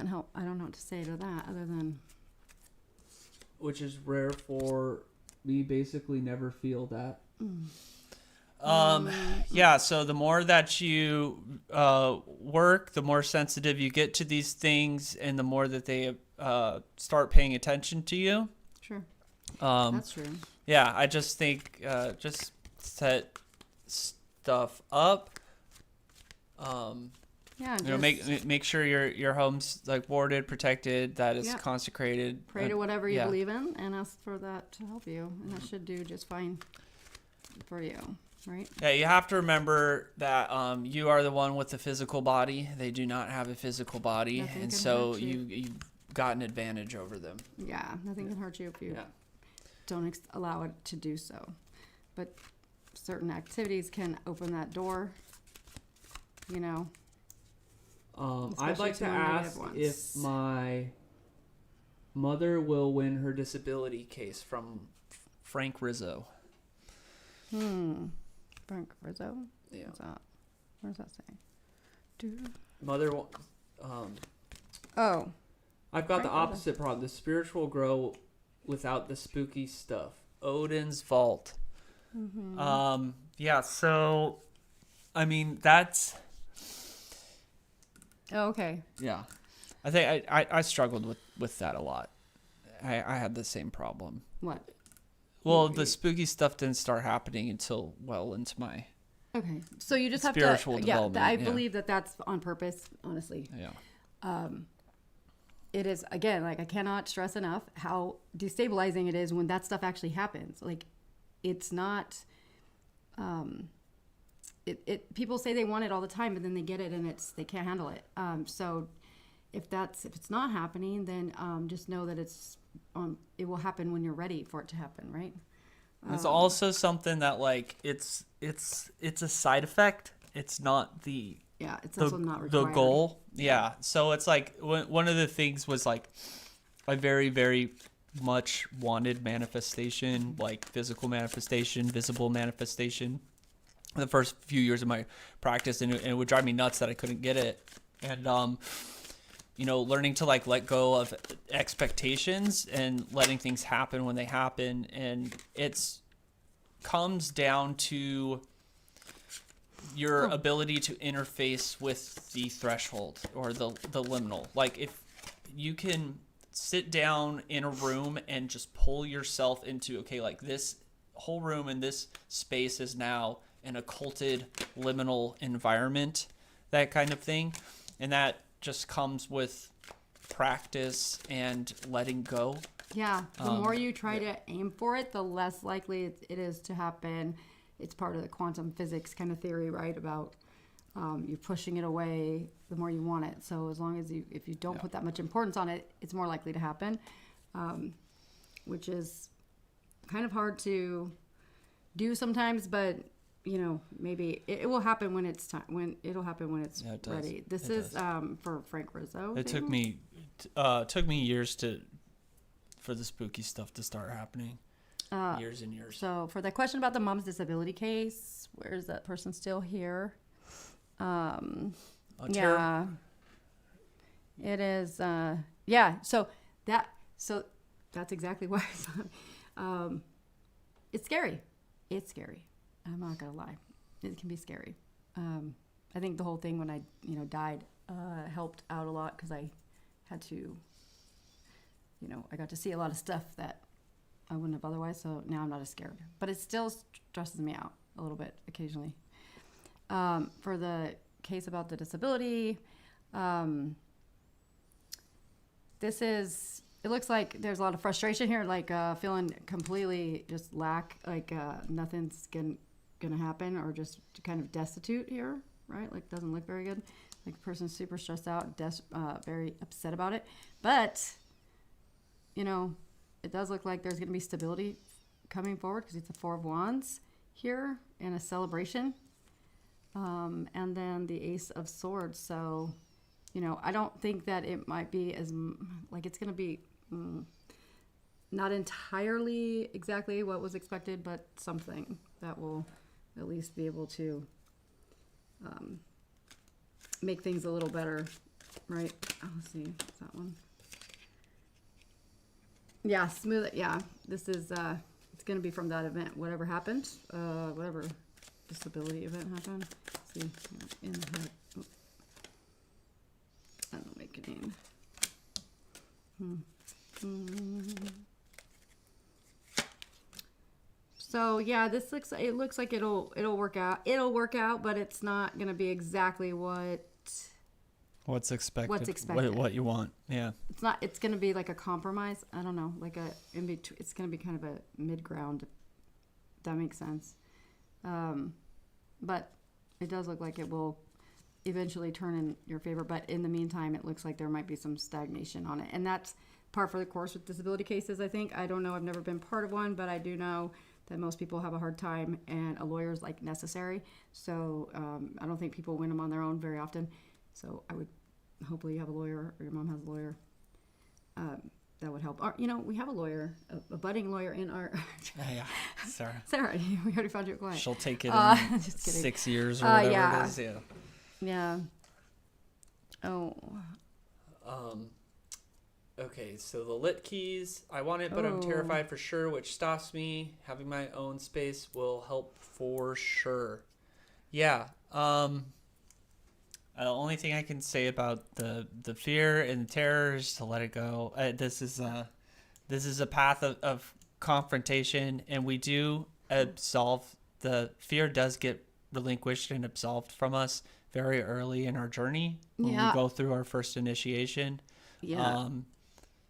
help. I don't know what to say to that other than. Which is rare for me. Basically, never feel that. Yeah. So the more that you work, the more sensitive you get to these things, and the more that they start paying attention to you. Sure. That's true. Yeah, I just think just set stuff up. Yeah. Make sure your home's like warded, protected, that it's consecrated. Pray to whatever you believe in, and ask for that to help you, and that should do just fine for you, right? Yeah, you have to remember that you are the one with the physical body. They do not have a physical body, Nothing and can so hurt you. you've got an advantage over them. Yeah, nothing can hurt you if you don't allow it to do so. But certain activities can open that door, I'd like to ask if my mother will win her disability case from Frank Rizzo. Frank Rizzo? Yeah. What's that? What does that say? Mother, Oh. I've got Frank the opposite problem. The spiritual grow without the spooky stuff. Odin's Vault. Yeah, so, I mean, that's... Oh, okay. Yeah. I think I struggled with that a lot. I had the same problem. What? Well, the spooky stuff didn't start happening until well into my Okay. So you just spiritual have to... development. I believe that that's on purpose, honestly. Yeah. It is, again, like, I cannot stress enough how destabilizing it is when that stuff actually happens. Like, it's not... people say they want it all the time, but then they get it and they can't handle it. So if it's not happening, then just know that it will happen when you're ready for it to happen, right? It's also something that, like, it's a side effect. It's not it's also not required. the goal. Yeah. So it's like one of the things was like a very, very much wanted manifestation, like physical manifestation, visible manifestation. The first few years of my practice, and it would drive me nuts that I couldn't get it. And learning to like let go of expectations and letting things happen when they happen, and it's comes down to your ability to interface with the threshold or the liminal. Like you can sit down in a room and just pull yourself into, okay, like this whole room and this space is now an occulted liminal environment, that kind of thing. And that just comes with practice and letting go. Yeah, the more you try to aim for it, the less likely it is to happen. It's part of the quantum physics kind of theory, right? About you pushing it away the more you want it. So as long as if you don't put that much importance on it, it's more likely to happen, which is kind of hard to do sometimes. But maybe it will happen when it's time. It'll happen when it's ready. This is for Frank Rizzo. It took me years for the spooky stuff to start happening. Years and years. So for the question about the mom's disability case, where is that person still here? Yeah, it is. So that's exactly why it's scary. It's scary. I'm not gonna lie. It can be scary. I think the whole thing when I died helped out a lot because I had to. I got to see a lot of stuff that I wouldn't have otherwise. So now I'm not as scared, but it still stresses me out a little bit occasionally. For the case about the disability, it looks like there's a lot of frustration here, like feeling completely just nothing's gonna happen, or just kind of destitute here, right? Like doesn't look very good. Like the person's super stressed out, very upset about it. But, it does look like there's gonna be stability coming forward because it's a 4 of Wands here and a celebration. And then the Ace of Swords. So, I don't think that it might be it's going to be not entirely exactly what was expected, but something that will at least be able to make things a little better, right? Let's see, is that one? Yeah, smooth it. Yeah, this is, it's going to be from that event, whatever happened, whatever disability event happened. Let's see, in the head. Oh. I don't make a name. So yeah, it looks like it'll work out. It'll work out, but it's not going to be exactly what's expected. What's expected. What you want. Yeah. It's not. It's going to be like a compromise. I don't know, like a in between. It's going to be kind of a mid ground. If that makes sense. But it does look like it will eventually turn in your favor. But in the meantime, it looks like there might be some stagnation on it. And that's par for the course with disability cases, I think. I don't know. I've never been part of one, but I do know that most people have a hard time and a lawyer is like necessary. So I don't think people win them on their own very often. So I would hopefully you have a lawyer or your mom has a lawyer. That would help. Or, we have a lawyer, a budding lawyer in our... Yeah, Sarah. Sarah, we already found you a client. She'll take it in just kidding. 6 years or whatever yeah. it is. Yeah. Yeah. Oh. Okay, so the lit keys, I want it, but I'm terrified for sure, which stops me. Having my own space will help for sure. Yeah. The only thing I can say about the fear and the terror is to let it go. This is a path of confrontation, and we do absolve. The fear does get relinquished and absolved from us very early in our journey when we go through our first initiation. Yeah.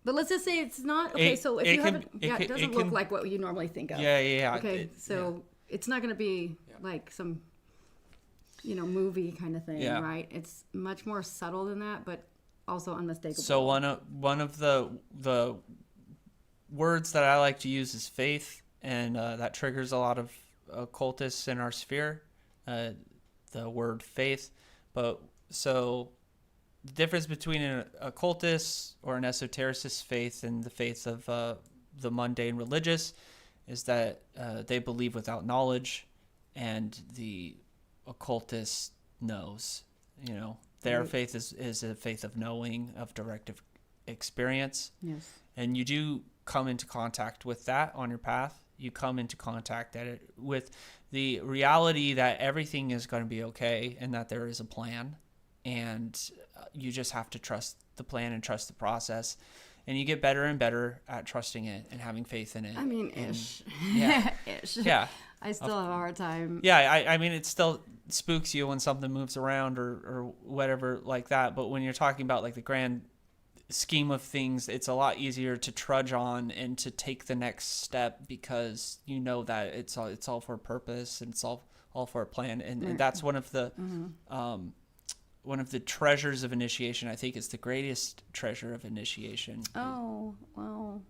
But let's just say it's not okay. So if you haven't, it doesn't look like what you normally think of. Yeah. Okay, it's not going to be like some movie kind of thing, right? It's much more subtle than that, but also unmistakable. So one of the words that I like to use is faith, and that triggers a lot of occultists in our sphere. The word faith, but so the difference between an occultist or an esotericist faith and the faith of the mundane religious is that they believe without knowledge, and the occultist knows. Their faith is a faith of knowing, of direct experience. Yes. And you do come into contact with that on your path. You come into contact with the reality that everything is going to be okay and that there is a plan, and you just have to trust the plan and trust the process. And you get better and better at trusting it and having faith in it. I mean, and, ish. Yeah. Ish. Yeah. I still have a hard time. Yeah, I mean, it still spooks you when something moves around or whatever like that. But when you're talking about like the grand scheme of things, it's a lot easier to trudge on and to take the next step because you know that it's all for a purpose and it's all for a plan. And that's one of the treasures of initiation. I think it's the greatest treasure of initiation. Oh, well,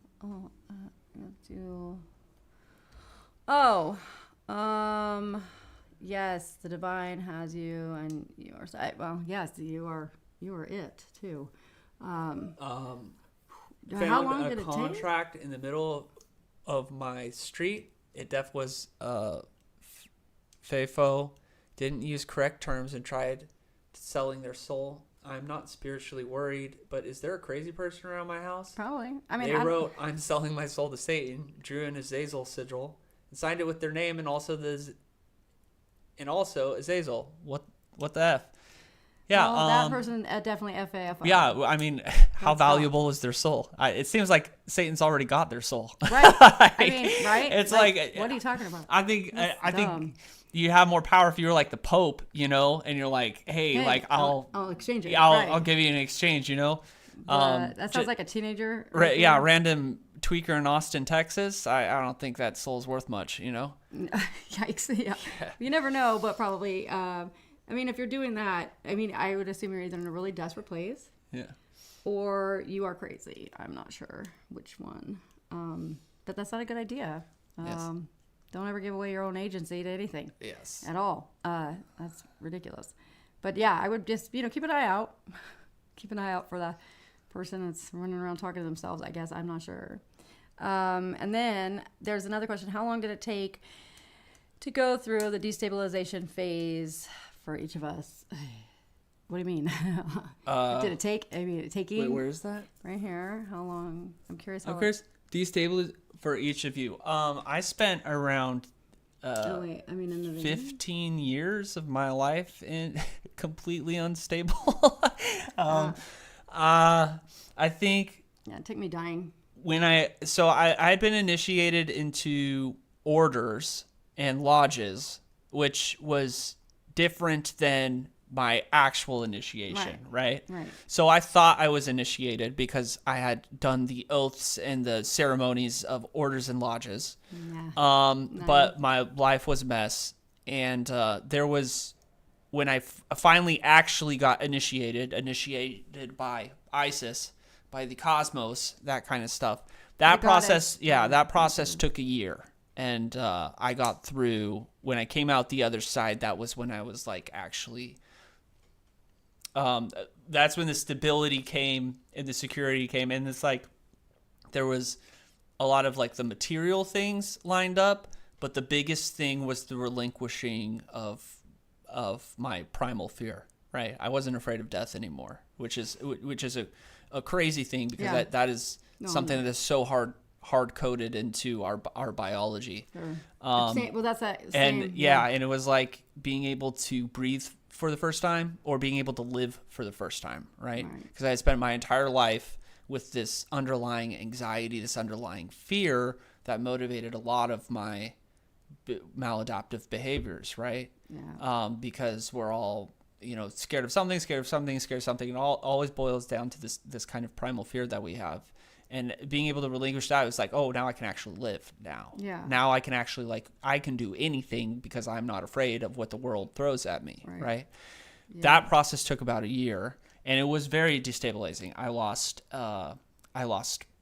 yes, the divine has you, and you are. Well, yes, you are it too. How long did it take? Contract in the middle of my street. It was FAFO didn't use correct terms and tried selling their soul. I'm not spiritually worried, but is there a crazy person around my house? Probably. I mean, they wrote, "I'm selling my soul to Satan," drew an Azazel sigil, and signed it with their name and also Azazel. What the F? Yeah, well, that person definitely FAF. Yeah, I mean, how valuable is their soul? It seems like Satan's already got their soul. Right. I mean, right? It's like what are you talking about? I think you have more power if you're like the Pope, and you're like, hey, like I'll exchange it. I'll give you an exchange, that sounds like a teenager. Random tweaker in Austin, Texas. I don't think that soul's worth much, Yikes! Yeah, you never know, but probably. I mean, if you're doing that, I would assume you're either in a really desperate place, or you are crazy. I'm not sure which one, but that's not a good idea. Yes. Don't ever give away your own agency to anything. Yes. At all. That's ridiculous. But yeah, I would just, keep an eye out. Keep an eye out for the person that's running around talking to themselves, I guess. I'm not sure. And then there's another question. How long did it take to go through the destabilization phase for each of us? What do you mean? Did it take? Taking. Wait, where is that? Right here. How long? I'm curious. Destabilize for each of you. I spent around 15 years of my life in completely unstable. I think. Yeah, it took me dying. I had been initiated into orders and lodges, which was different than my actual initiation, right? So I thought I was initiated because I had done the oaths and the ceremonies of orders and lodges. But my life was a mess. And there was, when I finally actually got initiated by ISIS, by the cosmos, that kind of stuff. That process took a year. And I got through, when I came out the other side, that was when I was like actually... that's when the stability came and the security came, and it's like there was a lot of like the material things lined up, but the biggest thing was the relinquishing of my primal fear. Right, I wasn't afraid of death anymore, which is a crazy thing because that is something that is so hard coded into our biology. Sure. Well, that's that. And and it was like being able to breathe for the first time or being able to live for the first time, right? Because I had spent my entire life with this underlying anxiety, this underlying fear that motivated a lot of my maladaptive behaviors, right? Yeah. Because we're all, scared of something, and it always boils down to this kind of primal fear that we have. And being able to relinquish that, it was like, oh, now I can actually live now. Yeah. Now I can actually, I can do anything because I'm not afraid of what the world throws at me, right? Yeah. That process took about a year, and it was very destabilizing. I lost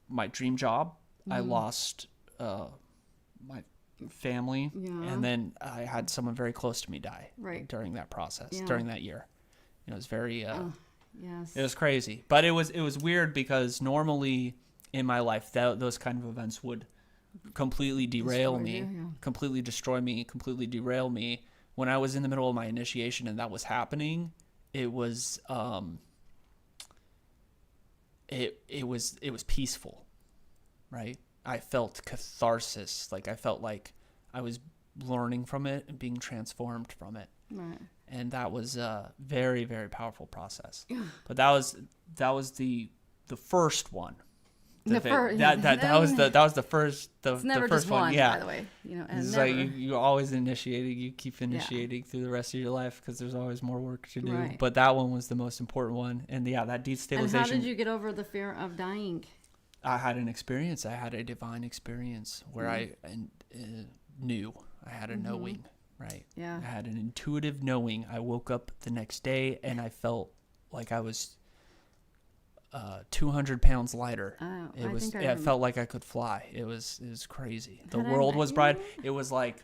my dream job. Mm-hmm. I lost my family. Yeah. And then I had someone very close to me die during that process, during that year. It was very... Yes. It was crazy. But it was weird because normally... in my life, those kind of events would completely derail me, completely destroy me, completely derail me. When I was in the middle of my initiation and that was happening, it was it was peaceful, right? I felt catharsis, like I felt like I was learning from it and being transformed from it. Right. and that was a very, very powerful process. But that was the first one. That was the first it's never first just one, yeah. by the way. And It's never, like you're always initiating. You keep initiating through the rest of your life because there's always more work to do. Right. But that one was the most important one, and that destabilization. And how did you get over the fear of dying? I had an experience. I had a divine experience where I knew. I had a knowing, right? Yeah. I had an intuitive knowing. I woke up the next day and I felt like I was 200 pounds lighter. Oh, It felt like I could fly. It was crazy. The world was bright. It was like,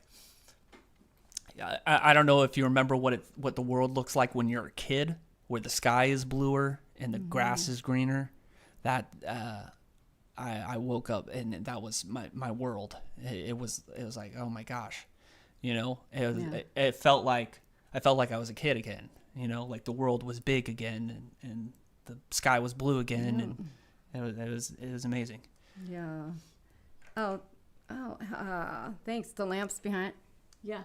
I don't know if you remember what the world looks like when you're a kid, where the sky is bluer and the grass is greener. That I woke up and that was my world. It was like, oh my gosh, it felt like I was a kid again. Like the world was big again and the sky was blue again, and it was amazing. Yeah. Thanks. The lamps behind. Yeah.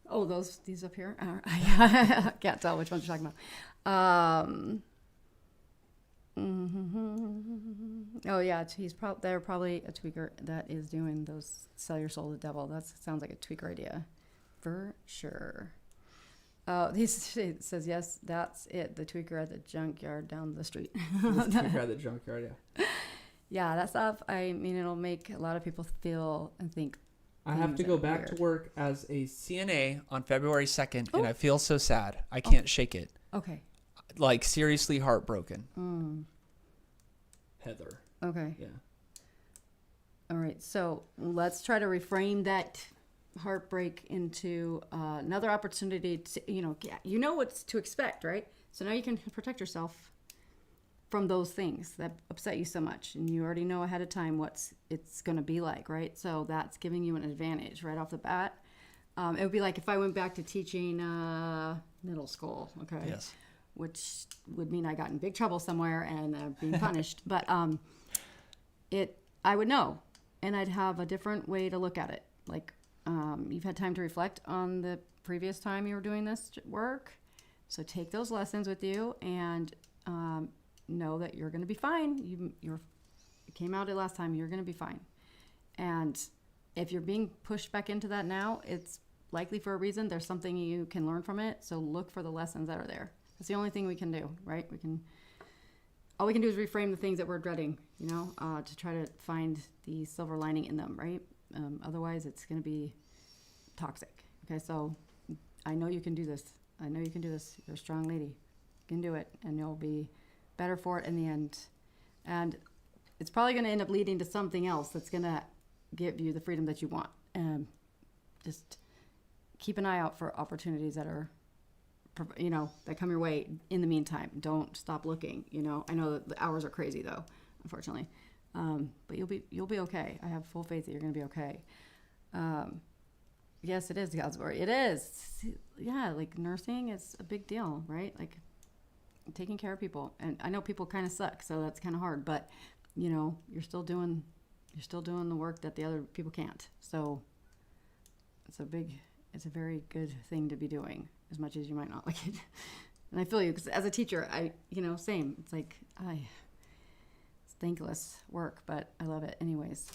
Oh, these up here. I can't tell which ones you're talking about. Oh yeah, they're probably a tweaker that is doing those sell your soul to the devil. That sounds like a tweaker idea, for sure. It says, yes, that's it. The tweaker at the junkyard down the street. The tweaker at the junkyard, yeah. Yeah, that stuff, it'll make a lot of people feel and think. I have to go back to work as a CNA on February 2nd, and I feel so sad. I can't shake it. Okay. Like, seriously heartbroken. Heather. Okay. Yeah. All right, so let's try to reframe that heartbreak into another opportunity to you know what to expect, right? So now you can protect yourself from those things that upset you so much, and you already know ahead of time what it's going to be like, right? So that's giving you an advantage right off the bat. It would be like if I went back to teaching middle school, okay? Yes. Which would mean I got in big trouble somewhere and being punished. But I would know, and I'd have a different way to look at it. Like, you've had time to reflect on the previous time you were doing this work. So take those lessons with you and know that you're going to be fine. You came out it last time. You're going to be fine. And if you're being pushed back into that now, it's likely for a reason. There's something you can learn from it. So look for the lessons that are there. That's the only thing we can do, right? All we can do is reframe the things that we're dreading, to try to find the silver lining in them, right? Otherwise, it's going to be toxic. Okay, so I know you can do this. You're a strong lady. You can do it, and you'll be better for it in the end. And it's probably going to end up leading to something else that's going to give you the freedom that you want. Just keep an eye out for opportunities that are, that come your way in the meantime. Don't stop looking. I know that the hours are crazy though, unfortunately. But you'll be okay. I have full faith that you're going to be okay. Yes, it is God's word. It is. Yeah, like nursing is a big deal, right? Like taking care of people. And I know people kind of suck, so that's kind of hard, but you're still doing the work that the other people can't. So it's a very good thing to be doing, as much as you might not like it. And I feel you, because as a teacher, same. It's like, it's thankless work, but I love it anyways,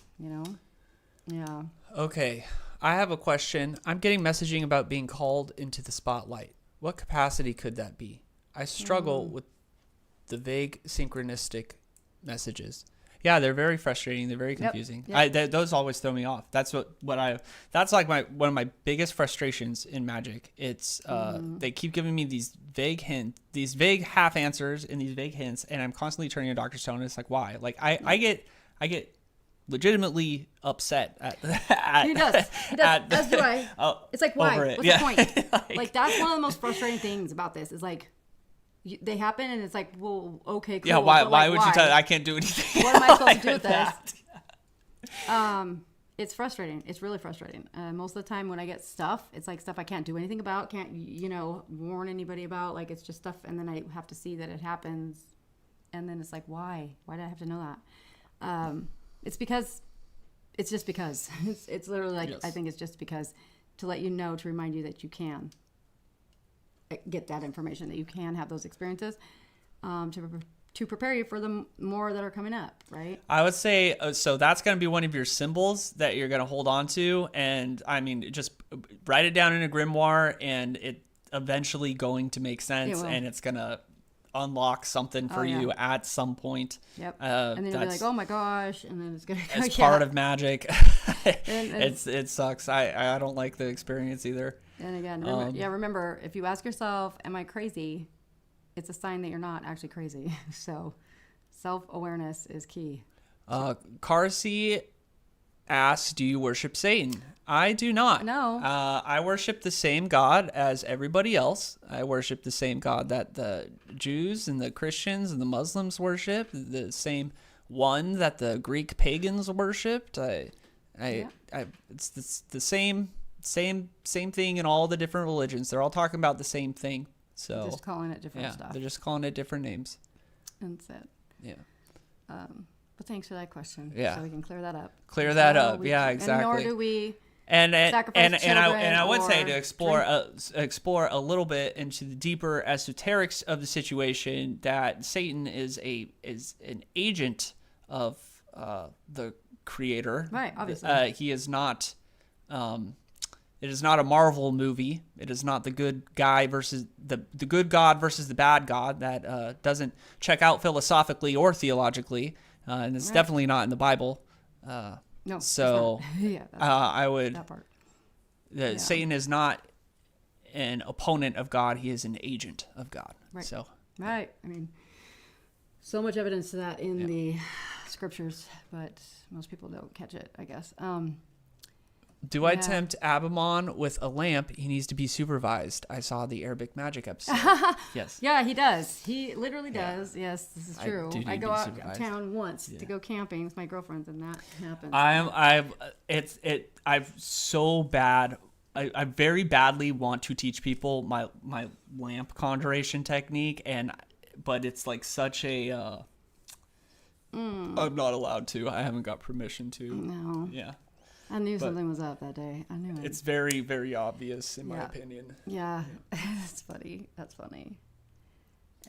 Yeah. Okay. I have a question. I'm getting messaging about being called into the spotlight. What capacity could that be? I struggle with the vague synchronistic messages. Yeah, they're very frustrating. They're very confusing. Yep. Those always throw me off. That's that's like one of my biggest frustrations in magic. It's they keep giving me these vague half answers and these vague hints, and I'm constantly turning to Dr. Stone. And it's like, why? Like I get legitimately upset at He does. As do I. It's like, why? What's the point? like that's one of the most frustrating things about this is like, they happen and it's like, well, okay, cool. Yeah, why would you tell me I can't do anything? What am I supposed to do with this? It's frustrating. It's really frustrating. Most of the time when I get stuff, it's like stuff I can't do anything about, can't, warn anybody about. Like, it's just stuff, and then I have to see that it happens. And then it's like, why? Why did I have to know that? It's just because. It's literally like, yes. I think it's just because, to let you know, to remind you that you can. get that information, that you can have those experiences, to prepare you for the more that are coming up, right? I would say, so that's going to be one of your symbols that you're going to hold on to. And I mean, just write it down in a grimoire, and it eventually going to make sense, and it's going to unlock something for you at some point. Yep. And then you'll be like, oh my gosh. And then it's going to go. It's part of magic. It sucks. I don't like the experience either. And again, remember, if you ask yourself, am I crazy? It's a sign that you're not actually crazy. So self-awareness is key. Carsey asks, do you worship Satan? I do not. No. I worship the same God as everybody else. I worship the same God that the Jews and the Christians and the Muslims worship, the same one that the Greek pagans worshipped. It's the same thing in all the different religions. They're all talking about the same thing. So just calling it different stuff. They're just calling it different names. That's it. Yeah. But thanks for that question. Yeah. So we can clear that up. Yeah, exactly. And nor do we and I would say to drink. explore a little bit into the deeper esoterics of the situation, that Satan is an agent of the creator. Right, obviously. He is not it is not a Marvel movie. It is not the good guy versus the good God versus the bad God that doesn't check out philosophically or theologically, and it's definitely not in the Bible. No. So I would. That part. Satan is not an opponent of God. He is an agent of God. Right. So. Right. I mean, so much evidence to that in the scriptures, but most people don't catch it, I guess. Do I tempt Abammon with a lamp? He needs to be supervised. I saw the Arabic magic episode. Yes. Yeah, he does. He literally does. Yes, this is true. I go out supervised. of town once to go camping with my girlfriends, and that happens. I've so bad. I very badly want to teach people my lamp conjuration technique, but it's like such a. I'm not allowed to. I haven't got permission to. No. Yeah. I knew something was up that day. I knew it. It's very, very obvious, in my opinion. Yeah. That's funny. That's funny.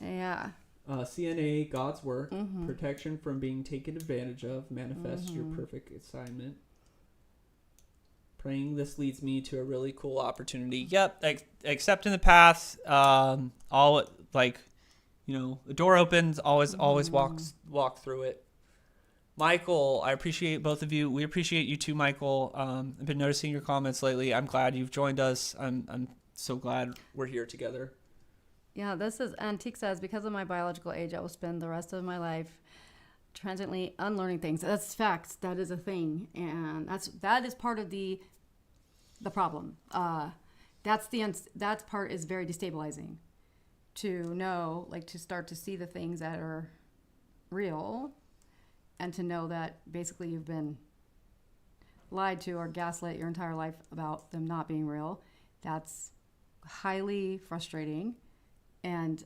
Yeah. CNA, God's work, protection from being taken advantage of, manifest your perfect assignment. Praying this leads me to a really cool opportunity. Yep, accepting the path. The door opens. Always walk through it. Michael, I appreciate both of you. We appreciate you too, Michael. I've been noticing your comments lately. I'm glad you've joined us. I'm so glad we're here together. Yeah, this is Antique says, because of my biological age, I will spend the rest of my life transiently unlearning things. That's facts. That is a thing, and that is part of the problem. That part is very destabilizing. To know, like, to start to see the things that are real. And to know that basically you've been lied to or gaslit your entire life about them not being real, that's highly frustrating and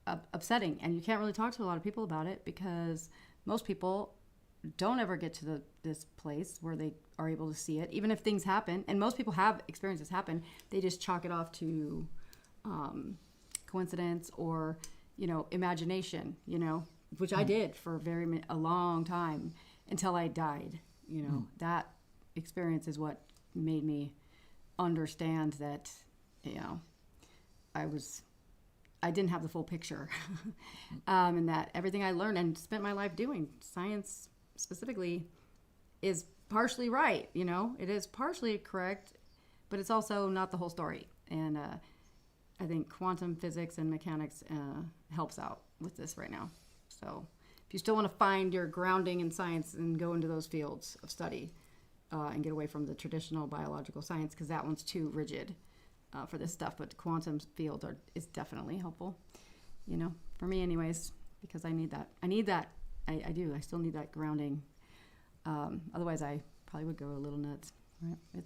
upsetting. And you can't really talk to a lot of people about it, because most people don't ever get to this place where they are able to see it, even if things happen. And most people have experiences happen. They just chalk it off to coincidence or, imagination, which I did for a long time until I died. That experience is what made me understand that, I didn't have the full picture. And that everything I learned and spent my life doing, science specifically, is partially right. It is partially correct, but it's also not the whole story. And I think quantum physics and mechanics helps out with this right now. So if you still want to find your grounding in science and go into those fields of study and get away from the traditional biological science, because that one's too rigid for this stuff. But the quantum field is definitely helpful, for me anyways, because I need that. I do. I still need that grounding. Otherwise, I probably would go a little nuts. Right? It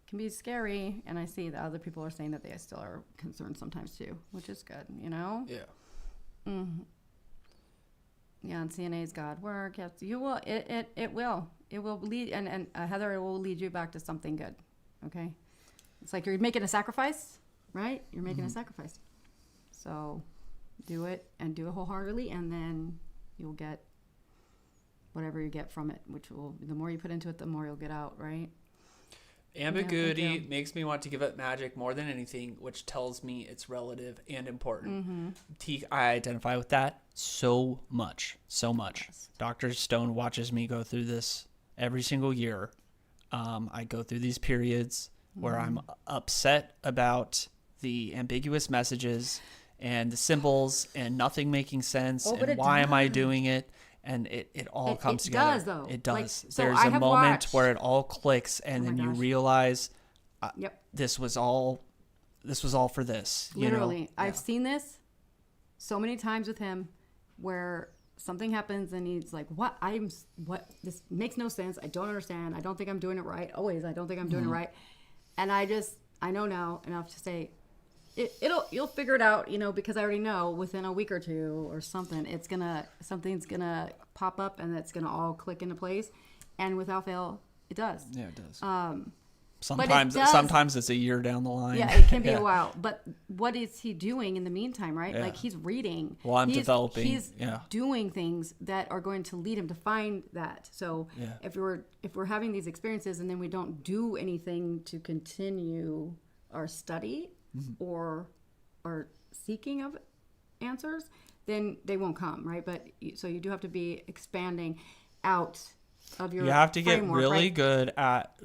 can be scary, and I see that other people are saying that they still are concerned sometimes too, which is good, Yeah. Mm-hmm. Yeah, and CNA's God work. Yes, you will. It will. It will lead, and Heather, it will lead you back to something good. Okay, it's like you're making a sacrifice, right? You're making a sacrifice. So do it and do it wholeheartedly, and then you'll get whatever you get from it, which will, the more you put into it, the more you'll get out, right? Ambiguity makes me want to give up magic more than anything, which tells me it's relative and important. I identify with that so much. Yes. Dr. Stone watches me go through this every single year. I go through these periods where I'm upset about the ambiguous messages and the symbols and nothing making sense, and why am I doing it? And it all comes together. It does, though. It does. Like, so There's I a have moment watched- where it all clicks, and then you gosh. realize Yep. this was all for this. Literally. You know? I've seen this so many times with him where something happens and he's like, what? This makes no sense. I don't understand. I don't think I'm doing it right. Always, I don't think I'm doing it right. And I know now enough to say, you'll figure it out, because I already know within a week or two or something, something's gonna pop up and it's gonna all click into place. And without fail, it does. Yeah, it does. Sometimes it's a year down the line. Yeah, it can be a while. But what is he doing in the meantime, right? Yeah. Like, he's reading. Well, I'm developing. He's doing things that are going to lead him to find that. So if we're having these experiences and then we don't do anything to continue our study or our seeking of answers, then they won't come, right? But so you do have to be expanding out of your. You have to get really right? good at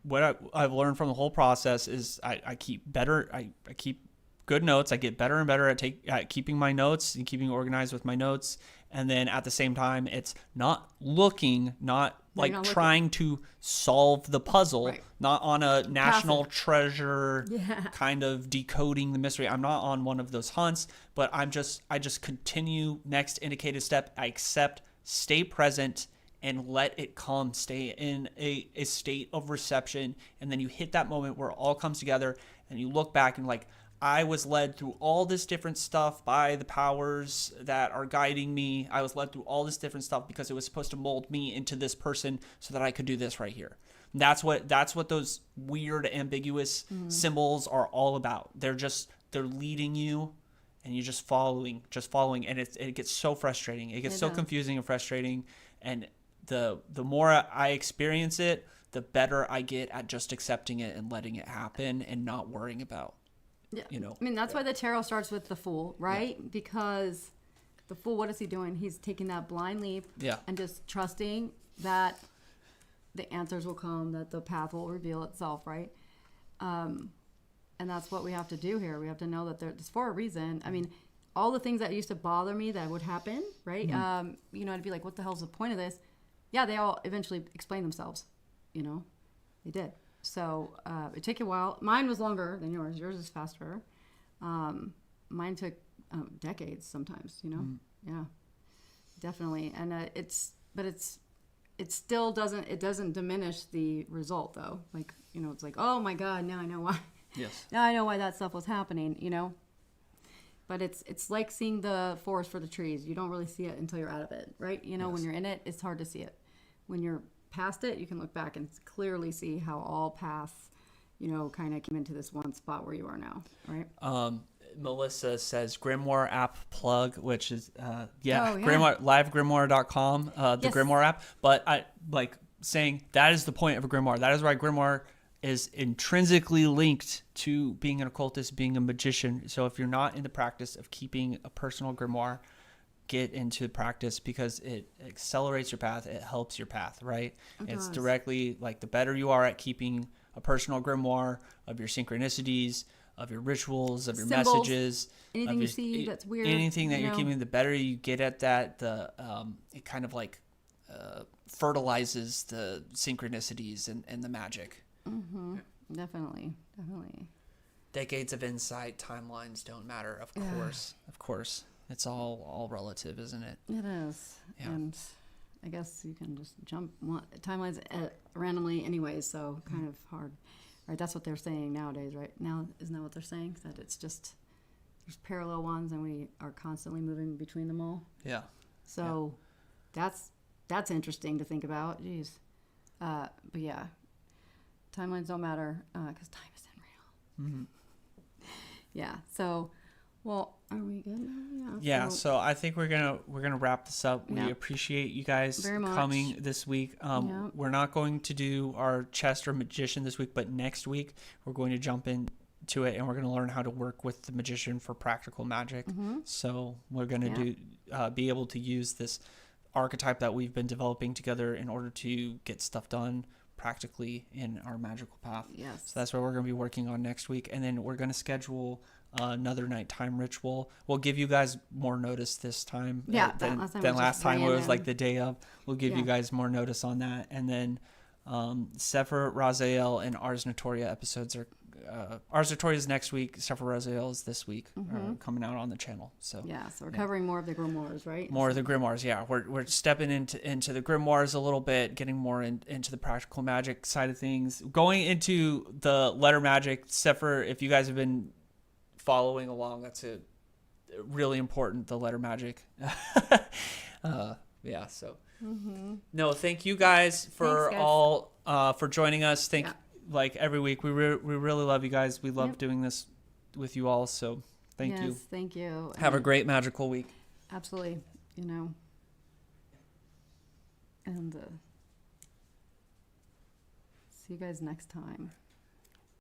what I've learned from the whole process is I keep better. I keep good notes. I get better and better at keeping my notes and keeping organized with my notes. And then at the same time, it's not trying to solve the puzzle, Right. not on a national treasure kind of decoding the mystery. I'm not on one of those hunts, but I just continue next indicated step. I accept, stay present, and let it come. Stay in a state of reception. And then you hit that moment where it all comes together and you look back and like, I was led through all this different stuff by the powers that are guiding me. I was led through all this different stuff because it was supposed to mold me into this person so that I could do this right here. And that's what those weird, ambiguous symbols are all about. They're leading you, and you're just following, and it gets so frustrating. It gets so confusing and frustrating. And the more I experience it, the better I get at just accepting it and letting it happen and not worrying about. Yeah. I mean, that's why the tarot starts with the Fool, right? Yeah. Because the Fool, what is he doing? He's taking that blind leap and just trusting that the answers will come, that the path will reveal itself, right? And that's what we have to do here. We have to know that it's for a reason. I mean, all the things that used to bother me that would happen, right? I'd be like, what the hell's the point of this? Yeah, they all eventually explain themselves, They did. So it took a while. Mine was longer than yours. Yours is faster. Mine took decades sometimes. Yeah, definitely. And it still doesn't diminish the result though. Like it's like, oh my God, now I know why. Yes. Now I know why that stuff was happening. But it's like seeing the forest for the trees. You don't really see it until you're out of it, right? When you're in it, it's hard to see it. When you're past it, you can look back and clearly see how all paths, kind of came into this one spot where you are now, right? Melissa says Grimoire app plug, which is Grimoire, livegrimoire.com, the Grimoire app. But I like saying that is the point of a grimoire. That is why grimoire is intrinsically linked to being an occultist, being a magician. So if you're not in the practice of keeping a personal grimoire, get into practice because it accelerates your path. It helps your path, right? It's directly like the better you are at keeping a personal grimoire of your synchronicities, of your rituals, of your symbols, messages, anything you see that's weird, anything that you're keeping, the better you get at that, it kind of like fertilizes the synchronicities and the magic. Mm-hmm. Definitely. Decades of insight, timelines don't matter. Of course. It's all relative, isn't it? It is. Yeah. And I guess you can just jump timelines randomly anyways, so kind of hard. Right, that's what they're saying nowadays, right? Now, isn't that what they're saying? That it's just, there's parallel ones and we are constantly moving between them all. Yeah. So that's interesting to think about. Jeez. But yeah, timelines don't matter because time isn't real. Yeah. So, well, are we good now? Yeah, so I think we're gonna wrap this up. We Yep. appreciate you guys Very much. coming this week. Yep. We're not going to do our chest or magician this week, but next week we're going to jump into it and we're going to learn how to work with the magician for practical magic. So we're going to be able to use this archetype that we've been developing together in order to get stuff done practically in our magical path. Yes. So that's what we're going to be working on next week, and then we're going to schedule another nighttime ritual. We'll give you guys more notice this time than last time where it was like the day of. We'll give you guys more notice on that, and then Sefer Raziel and Ars Notoria episodes are Ars Notoria is next week. Sefer Raziel is this week, coming out on the channel. So so we're covering more of the grimoires, right? More of the grimoires, yeah. We're stepping into the grimoires a little bit, getting more into the practical magic side of things, going into the letter magic. Sefer, if you guys have been following along, that's a really important, the letter magic. So no, thank you guys for all for joining us. Like every week, we really love you guys. We love doing this with you all, so thank you. Thank you. Have a great magical week. Absolutely. And see you guys next time.